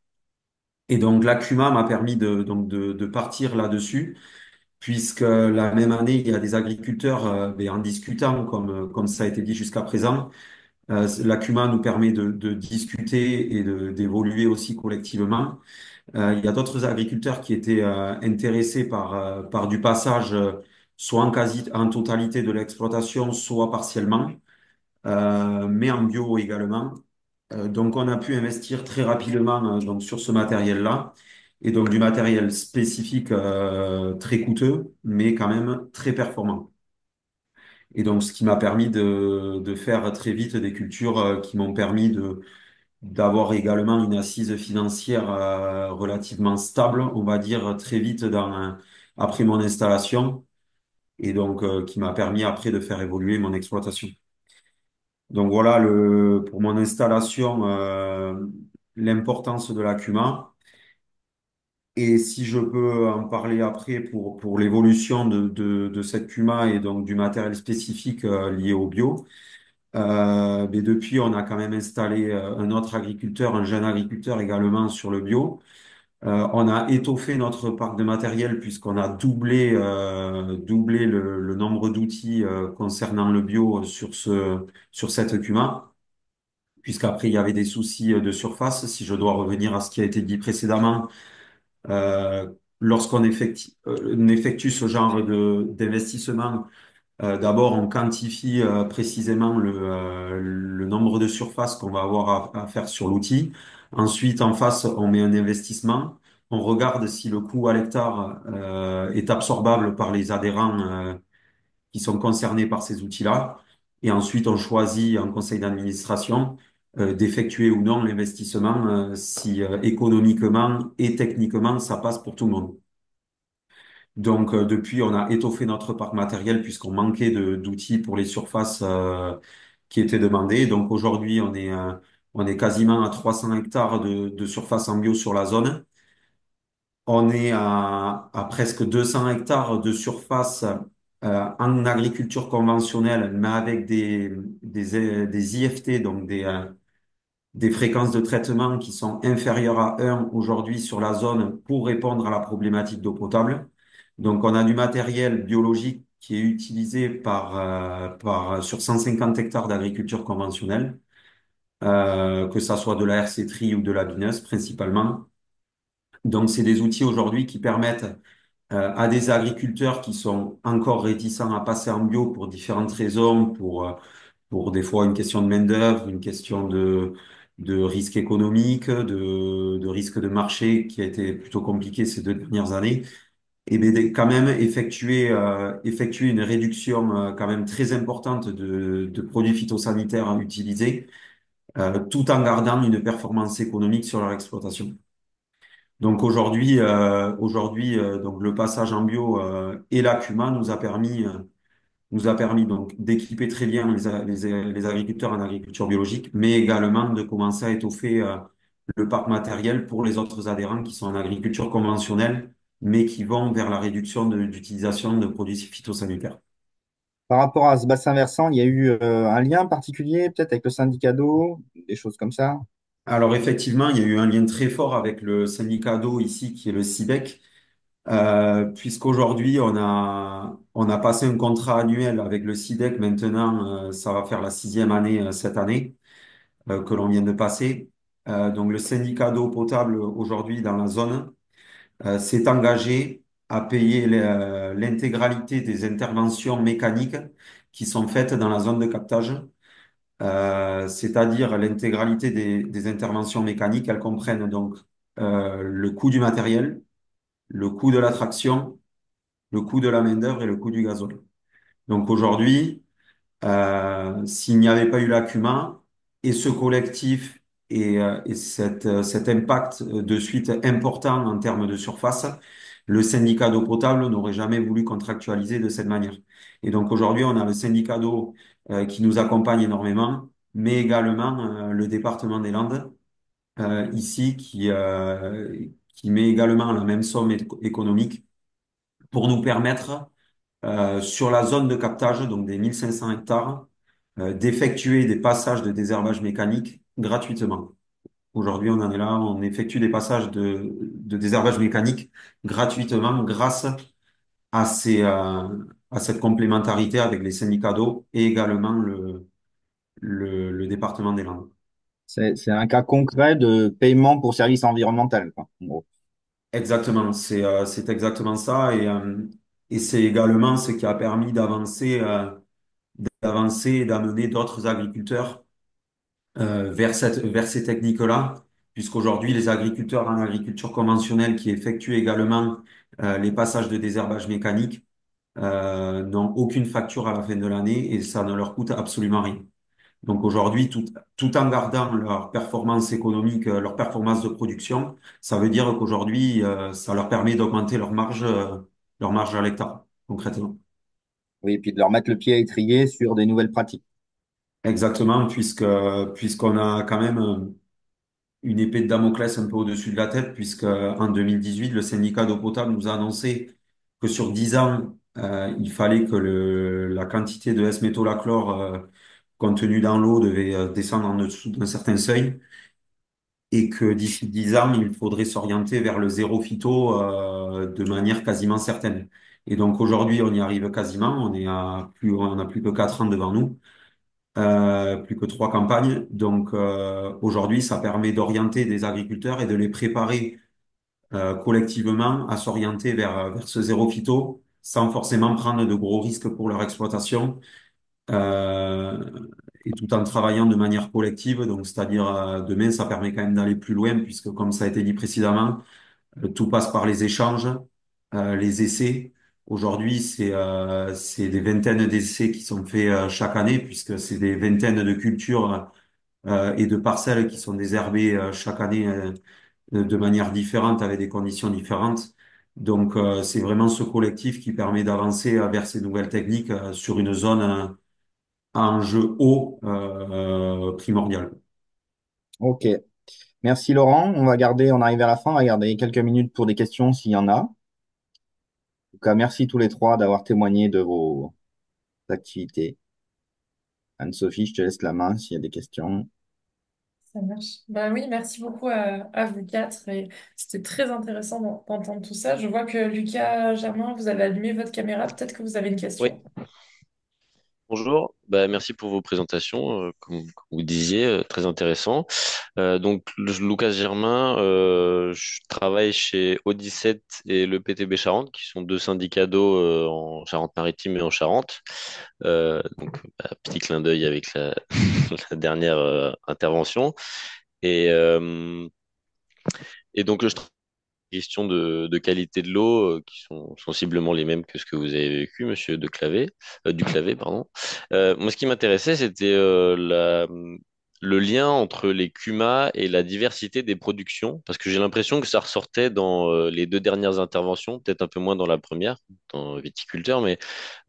Et donc l'ACUMA m'a permis de partir là-dessus, puisque la même année, il y a des agriculteurs, ben, en discutant, comme ça a été dit jusqu'à présent, l'ACUMA nous permet de discuter et d'évoluer aussi collectivement. Il y a d'autres agriculteurs qui étaient intéressés par du passage, soit en totalité de l'exploitation, soit partiellement. mais en bio également. Donc, on a pu investir très rapidement donc sur ce matériel-là, et donc du matériel spécifique très coûteux, mais quand même très performant. Et donc, ce qui m'a permis de faire très vite des cultures qui m'ont permis d'avoir également une assise financière relativement stable, on va dire très vite après mon installation, et donc qui m'a permis après de faire évoluer mon exploitation. Donc voilà pour mon installation, l'importance de la Cuma. Et si je peux en parler après pour l'évolution de cette Cuma et donc du matériel spécifique lié au bio, mais depuis, on a quand même installé un autre agriculteur, un jeune agriculteur également sur le bio. On a étoffé notre parc de matériel puisqu'on a doublé le nombre d'outils concernant le bio sur cette Cuma, puisqu'après, il y avait des soucis de surface. Si je dois revenir à ce qui a été dit précédemment, euh, lorsqu'on on effectue ce genre d'investissement, d'abord, on quantifie précisément le nombre de surfaces qu'on va avoir à faire sur l'outil. Ensuite, en face, on met un investissement. On regarde si le coût à l'hectare est absorbable par les adhérents qui sont concernés par ces outils-là. Et ensuite, on choisit en conseil d'administration d'effectuer ou non l'investissement si économiquement et techniquement, ça passe pour tout le monde. Donc, depuis, on a étoffé notre parc matériel puisqu'on manquait d'outils pour les surfaces qui étaient demandées. Donc, aujourd'hui, on est quasiment à 300 hectares de surface en bio sur la zone. On est à presque 200 hectares de surface en agriculture conventionnelle, mais avec des IFT, donc des fréquences de traitement qui sont inférieures à 1 aujourd'hui sur la zone pour répondre à la problématique d'eau potable. Donc, on a du matériel biologique qui est utilisé sur 150 hectares d'agriculture conventionnelle, que ça soit de la RC Tri ou de la bineuse principalement. Donc, c'est des outils aujourd'hui qui permettent à des agriculteurs qui sont encore réticents à passer en bio pour différentes raisons, pour des fois une question de main-d'œuvre, une question de risque économique, de risque de marché qui a été plutôt compliqué ces 2 dernières années, et bien quand même effectuer une réduction quand même très importante de produits phytosanitaires utilisés, tout en gardant une performance économique sur leur exploitation. Donc aujourd'hui, donc le passage en bio et l'ACUMA nous a permis donc d'équiper très bien les agriculteurs en agriculture biologique, mais également de commencer à étoffer le parc matériel pour les autres adhérents qui sont en agriculture conventionnelle, mais qui vont vers la réduction d'utilisation de produits phytosanitaires. Par rapport à ce bassin versant, il y a eu un lien particulier, peut-être avec le syndicat d'eau, des choses comme ça. Alors effectivement, il y a eu un lien très fort avec le syndicat d'eau ici, qui est le SIDEC, puisqu'aujourd'hui on a passé un contrat annuel avec le SIDEC. Maintenant, ça va faire la 6e année cette année que l'on vient de passer. Donc le syndicat d'eau potable aujourd'hui dans la zone s'est engagé à payer l'intégralité des interventions mécaniques qui sont faites dans la zone de captage, c'est-à-dire l'intégralité des interventions mécaniques. Elles comprennent donc le coût du matériel, le coût de la traction, le coût de la main-d'œuvre et le coût du gazole. Donc aujourd'hui, s'il n'y avait pas eu l'ACUMA et ce collectif et cet impact de suite important en termes de surface, le syndicat d'eau potable n'aurait jamais voulu contractualiser de cette manière. Et donc aujourd'hui, on a le syndicat d'eau qui nous accompagne énormément, mais également le département des Landes ici qui met également la même somme économique pour nous permettre sur la zone de captage, donc des 1500 hectares, d'effectuer des passages de désherbage mécanique gratuitement. Aujourd'hui, on en est là, on effectue des passages de désherbage mécanique gratuitement grâce à cette complémentarité avec les syndicats d'eau et également le département des Landes. C'est un cas concret de paiement pour service environnemental, quoi, en gros. Exactement, c'est exactement ça et c'est également ce qui a permis d'avancer d'avancer et d'amener d'autres agriculteurs vers ces techniques-là, puisqu'aujourd'hui, les agriculteurs en agriculture conventionnelle qui effectuent également les passages de désherbage mécanique n'ont aucune facture à la fin de l'année et ça ne leur coûte absolument rien. Donc aujourd'hui, tout en gardant leur performance économique, leur performance de production, ça veut dire qu'aujourd'hui, ça leur permet d'augmenter leur marge à l'hectare, concrètement. Oui, et puis de leur mettre le pied à étrier sur des nouvelles pratiques. Exactement, puisqu'on a quand même une épée de Damoclès un peu au-dessus de la tête, puisque en 2018, le syndicat d'eau potable nous a annoncé que sur 10 ans, il fallait que la quantité de S-métolachlore contenue dans l'eau devait descendre en dessous d'un certain seuil et que d'ici 10 ans, il faudrait s'orienter vers le zéro phyto de manière quasiment certaine. Et donc aujourd'hui, on y arrive quasiment, on a plus que 4 ans devant nous, plus que 3 campagnes. Donc aujourd'hui, ça permet d'orienter des agriculteurs et de les préparer collectivement à s'orienter vers ce zéro phyto sans forcément prendre de gros risques pour leur exploitation euh, et tout en travaillant de manière collective. Donc, c'est-à-dire demain, ça permet quand même d'aller plus loin puisque, comme ça a été dit précédemment, tout passe par les échanges, les essais. Aujourd'hui, c'est des vingtaines d'essais qui sont faits chaque année puisque c'est des vingtaines de cultures et de parcelles qui sont désherbées chaque année de manière différente, avec des conditions différentes. Donc, c'est vraiment ce collectif qui permet d'avancer vers ces nouvelles techniques sur une zone à enjeu haut primordial. Ok. Merci Laurent. On arrive à la fin. On va garder quelques minutes pour des questions s'il y en a. En tout cas, merci tous les trois d'avoir témoigné de vos activités. Anne-Sophie, je te laisse la main s'il y a des questions. Ça marche. Bah oui, merci beaucoup à vous quatre. Et c'était très intéressant d'entendre tout ça. Je vois que Lucas, Germain, vous avez allumé votre caméra. Peut-être que vous avez une Oui, question. bonjour. Bah, merci pour vos présentations, comme vous disiez, très intéressant. Donc, Lucas Germain, je travaille chez Audicet et le PTB Charente, qui sont deux syndicats d'eau en Charente-Maritime et en Charente. Petit clin d'œil avec la dernière intervention. Et, euh, et donc, je questions de qualité de l'eau qui sont sensiblement les mêmes que ce que vous avez vécu, monsieur Duclavé, pardon. Moi, ce qui m'intéressait, c'était le lien entre les CUMA et la diversité des productions, parce que j'ai l'impression que ça ressortait dans les deux dernières interventions, peut-être un peu moins dans la première, dans viticulteur, mais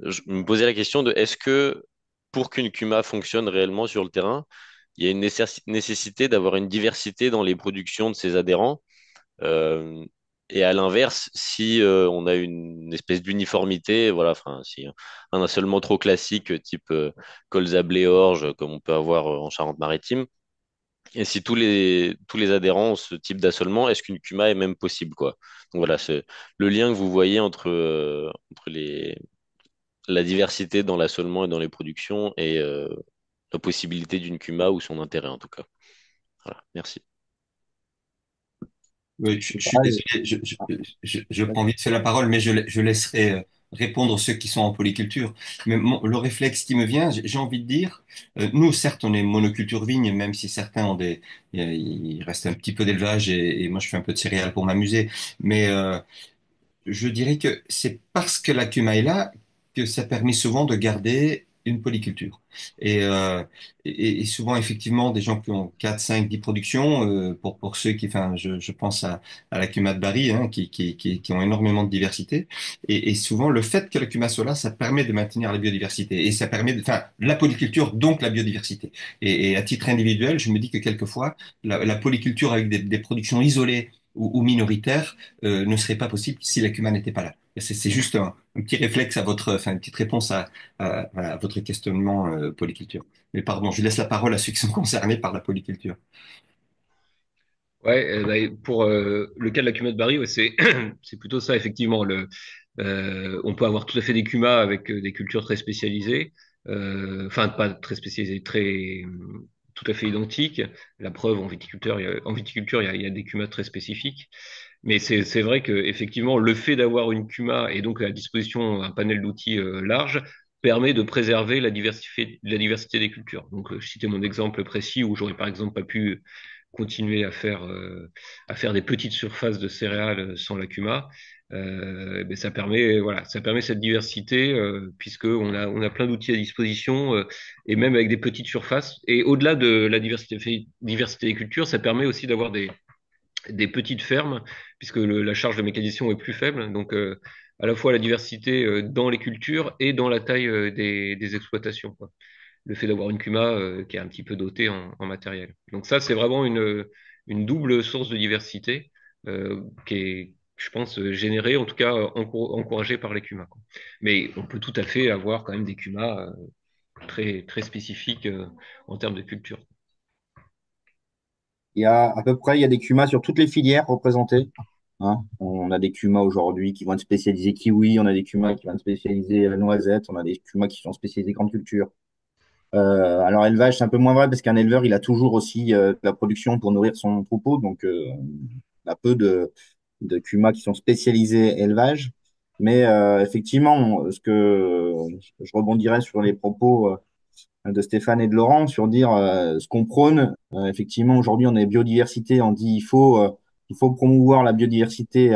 je me posais la question de est-ce que pour qu'une CUMA fonctionne réellement sur le terrain, il y a une nécessité d'avoir une diversité dans les productions de ses adhérents euh, et à l'inverse, si on a une espèce d'uniformité, voilà, enfin, si un assolement trop classique, type colza-blé-orge, comme on peut avoir en Charente-Maritime, et si tous les adhérents ont ce type d'assolement, est-ce qu'une CUMA est même possible, quoi? Donc voilà, c'est le lien que vous voyez entre la diversité dans l'assolement et dans les productions et la possibilité d'une CUMA ou son intérêt, en tout cas. Voilà, merci. Oui, je suis désolé, je prends vite fait la parole, mais je laisserai répondre ceux qui sont en polyculture. Mais le réflexe qui me vient, j'ai envie de dire, nous, certes, on est monoculture vigne, même si certains ont il reste un petit peu d'élevage et moi, je fais un peu de céréales pour m'amuser. Mais je dirais que c'est parce que la CUMA est là que ça permet souvent de garder une polyculture. Et, euh, et souvent, effectivement, des gens qui ont 4 5 10 productions, pour ceux qui, enfin, je pense à la CUMA de Bari, hein, qui ont énormément de diversité. Et souvent, le fait que la CUMA soit là, ça permet de maintenir la biodiversité. Et ça permet enfin, la polyculture, donc la biodiversité. Et à titre individuel, je me dis que quelquefois, la polyculture avec des productions isolées ou minoritaires, ne serait pas possible si la CUMA n'était pas là. C'est juste un petit réflexe à enfin, une petite réponse voilà, à votre questionnement polyculture. Mais pardon, je laisse la parole à ceux qui sont concernés par la polyculture. Ouais, pour le cas de la CUMA de Barry, ouais, c'est plutôt ça, effectivement. On peut avoir tout à fait des CUMA avec des cultures très spécialisées, enfin pas très spécialisées, tout à fait identiques. La preuve, en viticulture, il y a des CUMA très spécifiques. Mais c'est vrai que effectivement, le fait d'avoir une CUMA et donc à disposition un panel d'outils large permet de préserver la diversité des cultures. Donc, je citais mon exemple précis où j'aurais par exemple pas pu continuer à faire des petites surfaces de céréales sans la CUMA. Ben ça permet, voilà, ça permet cette diversité puisque on a plein d'outils à disposition et même avec des petites surfaces. Et au-delà de la diversité des cultures, ça permet aussi d'avoir des petites fermes, puisque la charge de mécanisation est plus faible. Donc, à la fois la diversité dans les cultures et dans la taille des exploitations, quoi. Le fait d'avoir une CUMA qui est un petit peu dotée en matériel. Donc ça, c'est vraiment une double source de diversité qui est, je pense, générée, en tout cas encouragée par les CUMA, quoi. Mais on peut tout à fait avoir quand même des CUMA très, très spécifiques en termes de culture. Il y a à peu près, il y a des CUMA sur toutes les filières représentées. Hein. On a des CUMA aujourd'hui qui vont être spécialisés kiwi, on a des CUMA qui vont être spécialisés noisettes, on a des CUMA qui sont spécialisés grande culture. Alors élevage, c'est un peu moins vrai parce qu'un éleveur, il a toujours aussi de la production pour nourrir son troupeau, donc on a peu de CUMA qui sont spécialisés élevage. Mais effectivement, je rebondirais sur les propos de Stéphane et de Laurent sur dire ce qu'on prône. Effectivement, aujourd'hui, on est biodiversité, on dit il faut promouvoir la biodiversité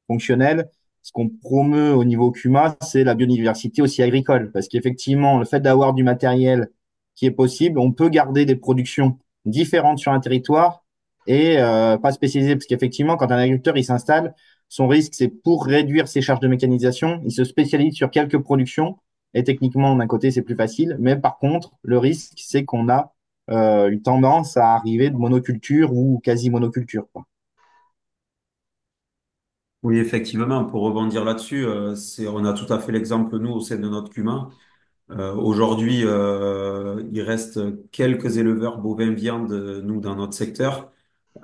fonctionnelle. Ce qu'on promeut au niveau CUMA, c'est la biodiversité aussi agricole, parce qu'effectivement, le fait d'avoir du matériel qui est possible, on peut garder des productions différentes sur un territoire et pas spécialisées, parce qu'effectivement, quand un agriculteur il s'installe, son risque, c'est pour réduire ses charges de mécanisation, il se spécialise sur quelques productions, et techniquement, d'un côté, c'est plus facile, mais par contre, le risque, c'est qu'on a une tendance à arriver de monoculture ou quasi monoculture, quoi. Oui, effectivement, pour rebondir là-dessus, on a tout à fait l'exemple, nous, au sein de notre cumin. Aujourd'hui, il reste quelques éleveurs bovins viande, nous, dans notre secteur,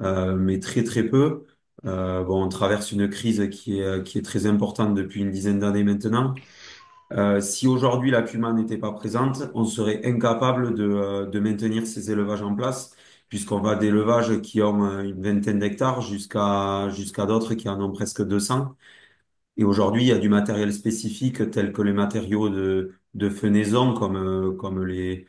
mais très, très peu. Bon, on traverse une crise qui est très importante depuis une dizaine d'années maintenant. Si aujourd'hui la Puma n'était pas présente, on serait incapable de maintenir ces élevages en place, puisqu'on va d'élevages qui ont une vingtaine d'hectares jusqu'à d'autres qui en ont presque 200. Et aujourd'hui, il y a du matériel spécifique tel que les matériaux de fenaison, comme les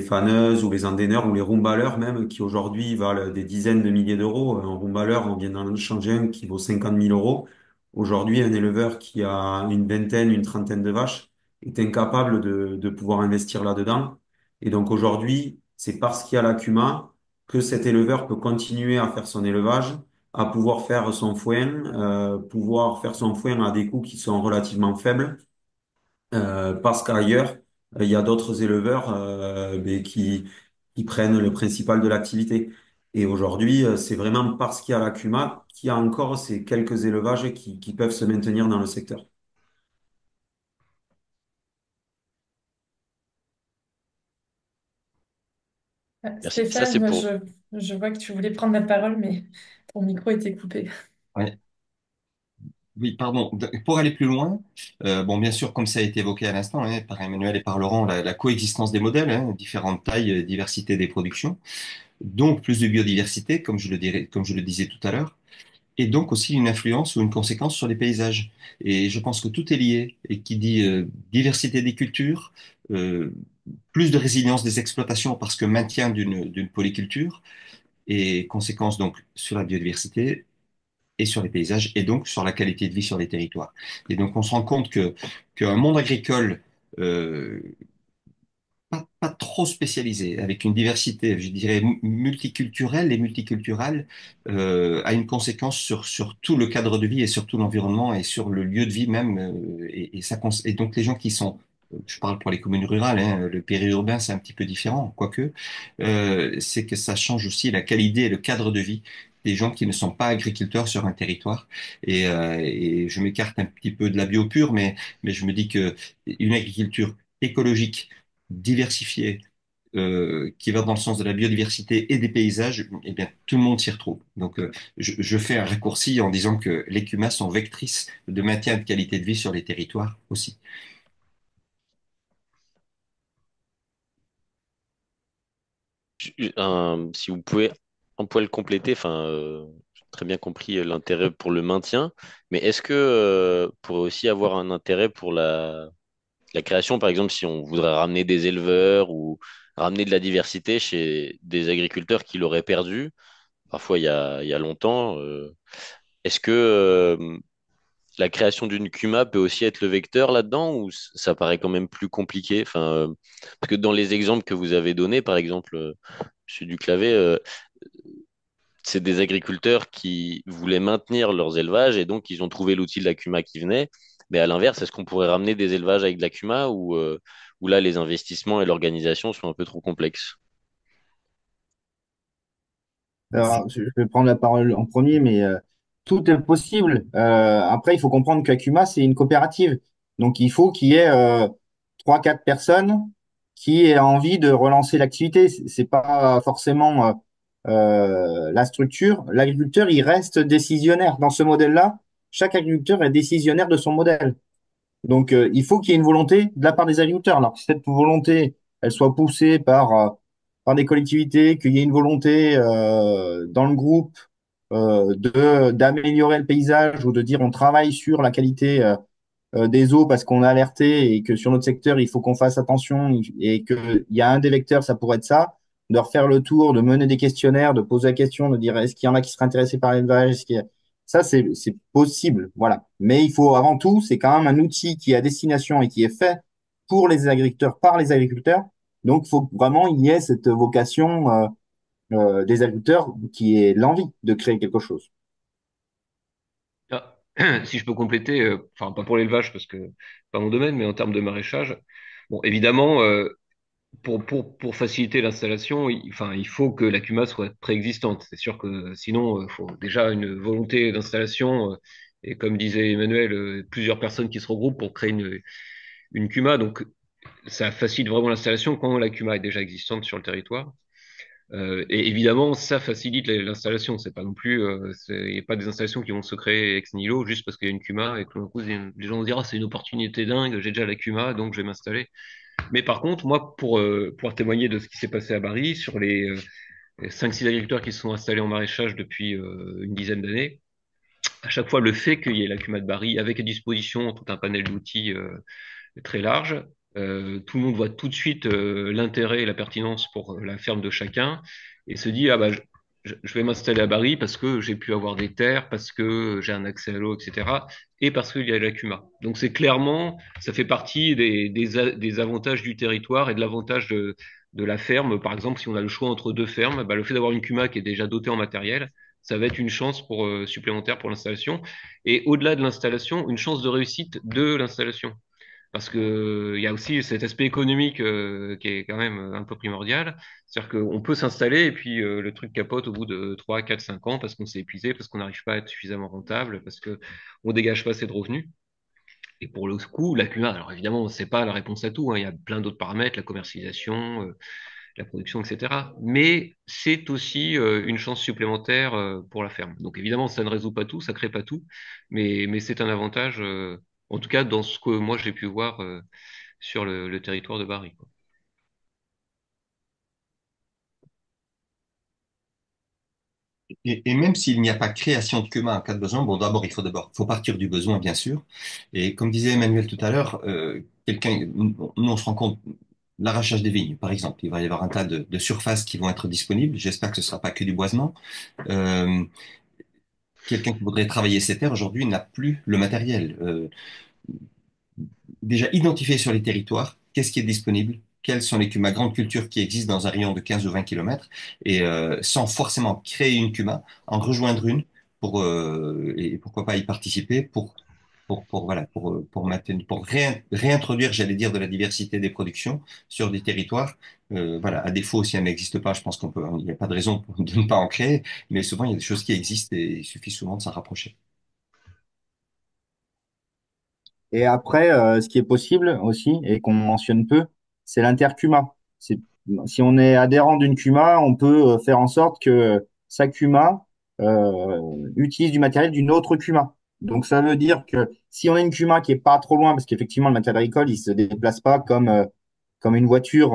faneuses ou les endaineurs ou les roombaleurs même, qui aujourd'hui valent des dizaines de milliers d'euros. Un roombaleur, on vient d'en changer un qui vaut 50 000 euros. Aujourd'hui, un éleveur qui a une vingtaine, une trentaine de vaches est incapable de pouvoir investir là-dedans. Et donc aujourd'hui, c'est parce qu'il y a la CUMA que cet éleveur peut continuer à faire son élevage, à pouvoir faire son foin, pouvoir faire son foin à des coûts qui sont relativement faibles parce qu'ailleurs, il y a d'autres éleveurs mais qui prennent le principal de l'activité. Et aujourd'hui, c'est vraiment parce qu'il y a la CUMA qu'il y a encore ces quelques élevages qui peuvent se maintenir dans le secteur. Merci. Ça, c'est Stéphane, pour. je vois que tu voulais prendre la parole, mais ton micro était coupé. Ouais. Oui, pardon. Pour aller plus loin, bon, bien sûr, comme ça a été évoqué à l'instant, hein, par Emmanuel et par Laurent, la coexistence des modèles, hein, différentes tailles, diversité des productions, donc plus de biodiversité, comme je le disais tout à l'heure, et donc aussi une influence ou une conséquence sur les paysages. Et je pense que tout est lié. Et qui dit diversité des cultures, euh, plus de résilience des exploitations parce que maintien d'une polyculture, et conséquence donc sur la biodiversité et sur les paysages et donc sur la qualité de vie sur les territoires. Et donc on se rend compte que qu'un monde agricole euh, pas trop spécialisé, avec une diversité, je dirais, multiculturelle et multiculturelle, a une conséquence sur tout le cadre de vie et sur tout l'environnement et sur le lieu de vie même. Et donc les gens qui sont, je parle pour les communes rurales, hein, le périurbain c'est un petit peu différent, quoique, c'est que ça change aussi la qualité et le cadre de vie des gens qui ne sont pas agriculteurs sur un territoire. Et je m'écarte un petit peu de la bio pure, mais je me dis que une agriculture écologique diversifiée, qui va dans le sens de la biodiversité et des paysages, eh bien, tout le monde s'y retrouve. Donc, je fais un raccourci en disant que les CUMA sont vectrices de maintien de qualité de vie sur les territoires aussi. Si vous pouvez un poil compléter, j'ai très bien compris l'intérêt pour le maintien, mais est-ce que pourrait aussi avoir un intérêt pour La création, par exemple, si on voudrait ramener des éleveurs ou ramener de la diversité chez des agriculteurs qui l'auraient perdu, parfois il y a longtemps, est-ce que la création d'une CUMA peut aussi être le vecteur là-dedans ou ça paraît quand même plus compliqué? Enfin, parce que dans les exemples que vous avez donnés, par exemple, Monsieur Duclavet, c'est des agriculteurs qui voulaient maintenir leurs élevages et donc ils ont trouvé l'outil de la CUMA qui venait. Mais à l'inverse, est-ce qu'on pourrait ramener des élevages avec de la CUMA ou là les investissements et l'organisation sont un peu trop complexes? Alors, je vais prendre la parole en premier, mais tout est possible. Après, il faut comprendre qu'Akuma, c'est une coopérative. Donc, il faut qu'il y ait 3, 4 personnes qui aient envie de relancer l'activité. C'est pas forcément la structure. L'agriculteur, il reste décisionnaire. Dans ce modèle-là, chaque agriculteur est décisionnaire de son modèle. Donc, il faut qu'il y ait une volonté de la part des agriculteurs. Alors, que cette volonté, elle soit poussée par des collectivités, qu'il y ait une volonté dans le groupe d'améliorer le paysage ou de dire on travaille sur la qualité des eaux parce qu'on a alerté et que sur notre secteur, il faut qu'on fasse attention et qu'il y a un des vecteurs, ça pourrait être ça, de refaire le tour, de mener des questionnaires, de poser la question, de dire est-ce qu'il y en a qui seraient intéressés par l'élevage, ça, c'est possible, voilà. Mais il faut avant tout, c'est quand même un outil qui est à destination et qui est fait pour les agriculteurs, par les agriculteurs. Donc, il faut que vraiment il y ait cette vocation des agriculteurs qui est l'envie de créer quelque chose. Ah, si je peux compléter, enfin pas pour l'élevage parce que c'est pas mon domaine, mais en termes de maraîchage, bon évidemment pour faciliter l'installation, enfin il faut que la CUMA soit préexistante. C'est sûr que sinon il faut déjà une volonté d'installation et comme disait Emmanuel, plusieurs personnes qui se regroupent pour créer une CUMA. Donc ça facilite vraiment l'installation quand la CUMA est déjà existante sur le territoire. Et évidemment, ça facilite l'installation. C'est pas non plus, il n'y a pas des installations qui vont se créer ex nihilo juste parce qu'il y a une CUMA et que tout d'un coup, les gens vont se dire, ah, c'est une opportunité dingue, j'ai déjà la CUMA, donc je vais m'installer. Mais par contre, moi, pour témoigner de ce qui s'est passé à Bari, sur les 5-6 agriculteurs qui se sont installés en maraîchage depuis une dizaine d'années, à chaque fois, le fait qu'il y ait la CUMA de Bari avec à disposition tout un panel d'outils très large, tout le monde voit tout de suite l'intérêt et la pertinence pour la ferme de chacun et se dit, ah bah, je vais m'installer à Bari parce que j'ai pu avoir des terres, parce que j'ai un accès à l'eau, etc. Et parce qu'il y a la CUMA. Donc c'est clairement, ça fait partie des avantages du territoire et de l'avantage de la ferme. Par exemple, si on a le choix entre deux fermes, bah, le fait d'avoir une CUMA qui est déjà dotée en matériel, ça va être une chance supplémentaire pour l'installation. Et au-delà de l'installation, une chance de réussite de l'installation. Parce que il y a aussi cet aspect économique qui est quand même un peu primordial. C'est-à-dire qu'on peut s'installer et puis le truc capote au bout de 3, 4, 5 ans parce qu'on s'est épuisé, parce qu'on n'arrive pas à être suffisamment rentable, parce que on dégage pas assez de revenus. Et pour le coup, la CUMA, alors évidemment, c'est pas la réponse à tout, hein. Il y a plein d'autres paramètres, la commercialisation, la production, etc. Mais c'est aussi une chance supplémentaire pour la ferme. Donc évidemment, ça ne résout pas tout, ça crée pas tout, mais c'est un avantage, en tout cas dans ce que moi j'ai pu voir sur le territoire de Bari, quoi. Et même s'il n'y a pas création de cumin en cas de besoin, bon, d'abord, il faut partir du besoin, bien sûr. Et comme disait Emmanuel tout à l'heure, nous, on se rend compte, l'arrachage des vignes, par exemple, il va y avoir un tas de surfaces qui vont être disponibles. J'espère que ce ne sera pas que du boisement. Euh, Quelqu'un qui voudrait travailler ces terres aujourd'hui n'a plus le matériel. Déjà identifier sur les territoires qu'est-ce qui est disponible, quelles sont les cumas grandes cultures qui existent dans un rayon de 15 ou 20 kilomètres, et sans forcément créer une cuma, en rejoindre une et pourquoi pas y participer voilà, réintroduire, j'allais dire, de la diversité des productions sur des territoires. Voilà, à défaut, si elle n'existe pas, je pense il n'y a pas de raison de ne pas en créer, mais souvent, il y a des choses qui existent et il suffit souvent de s'en rapprocher. Et après, ce qui est possible aussi, et qu'on mentionne peu, c'est l'intercuma. Si on est adhérent d'une cuma, on peut faire en sorte que sa cuma utilise du matériel d'une autre cuma. Donc ça veut dire que si on a une cuma qui est pas trop loin, parce qu'effectivement le matériel agricole, il se déplace pas comme une voiture.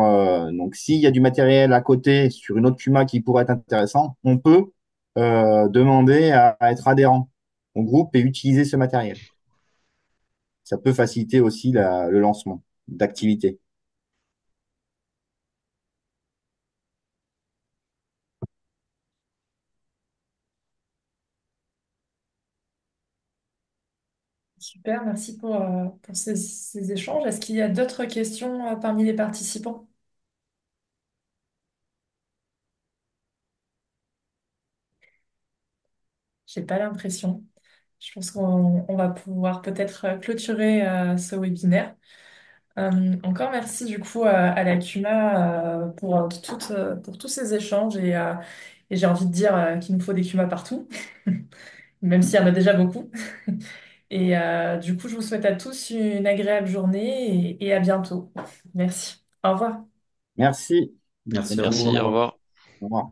Donc s'il y a du matériel à côté sur une autre cuma qui pourrait être intéressant, on peut demander à être adhérent au groupe et utiliser ce matériel. Ça peut faciliter aussi le lancement. d'activité. Super, merci pour ces échanges. Est-ce qu'il y a d'autres questions parmi les participants? J'ai pas l'impression. Je pense qu'on va pouvoir peut-être clôturer ce webinaire. Encore merci du coup à la CUMA pour tous ces échanges et j'ai envie de dire qu'il nous faut des CUMA partout, même s'il y en a déjà beaucoup. Et du coup, je vous souhaite à tous une agréable journée et à bientôt. Merci. Au revoir. Merci. Bonne Merci à vous. Au Merci, au revoir. revoir. Au revoir.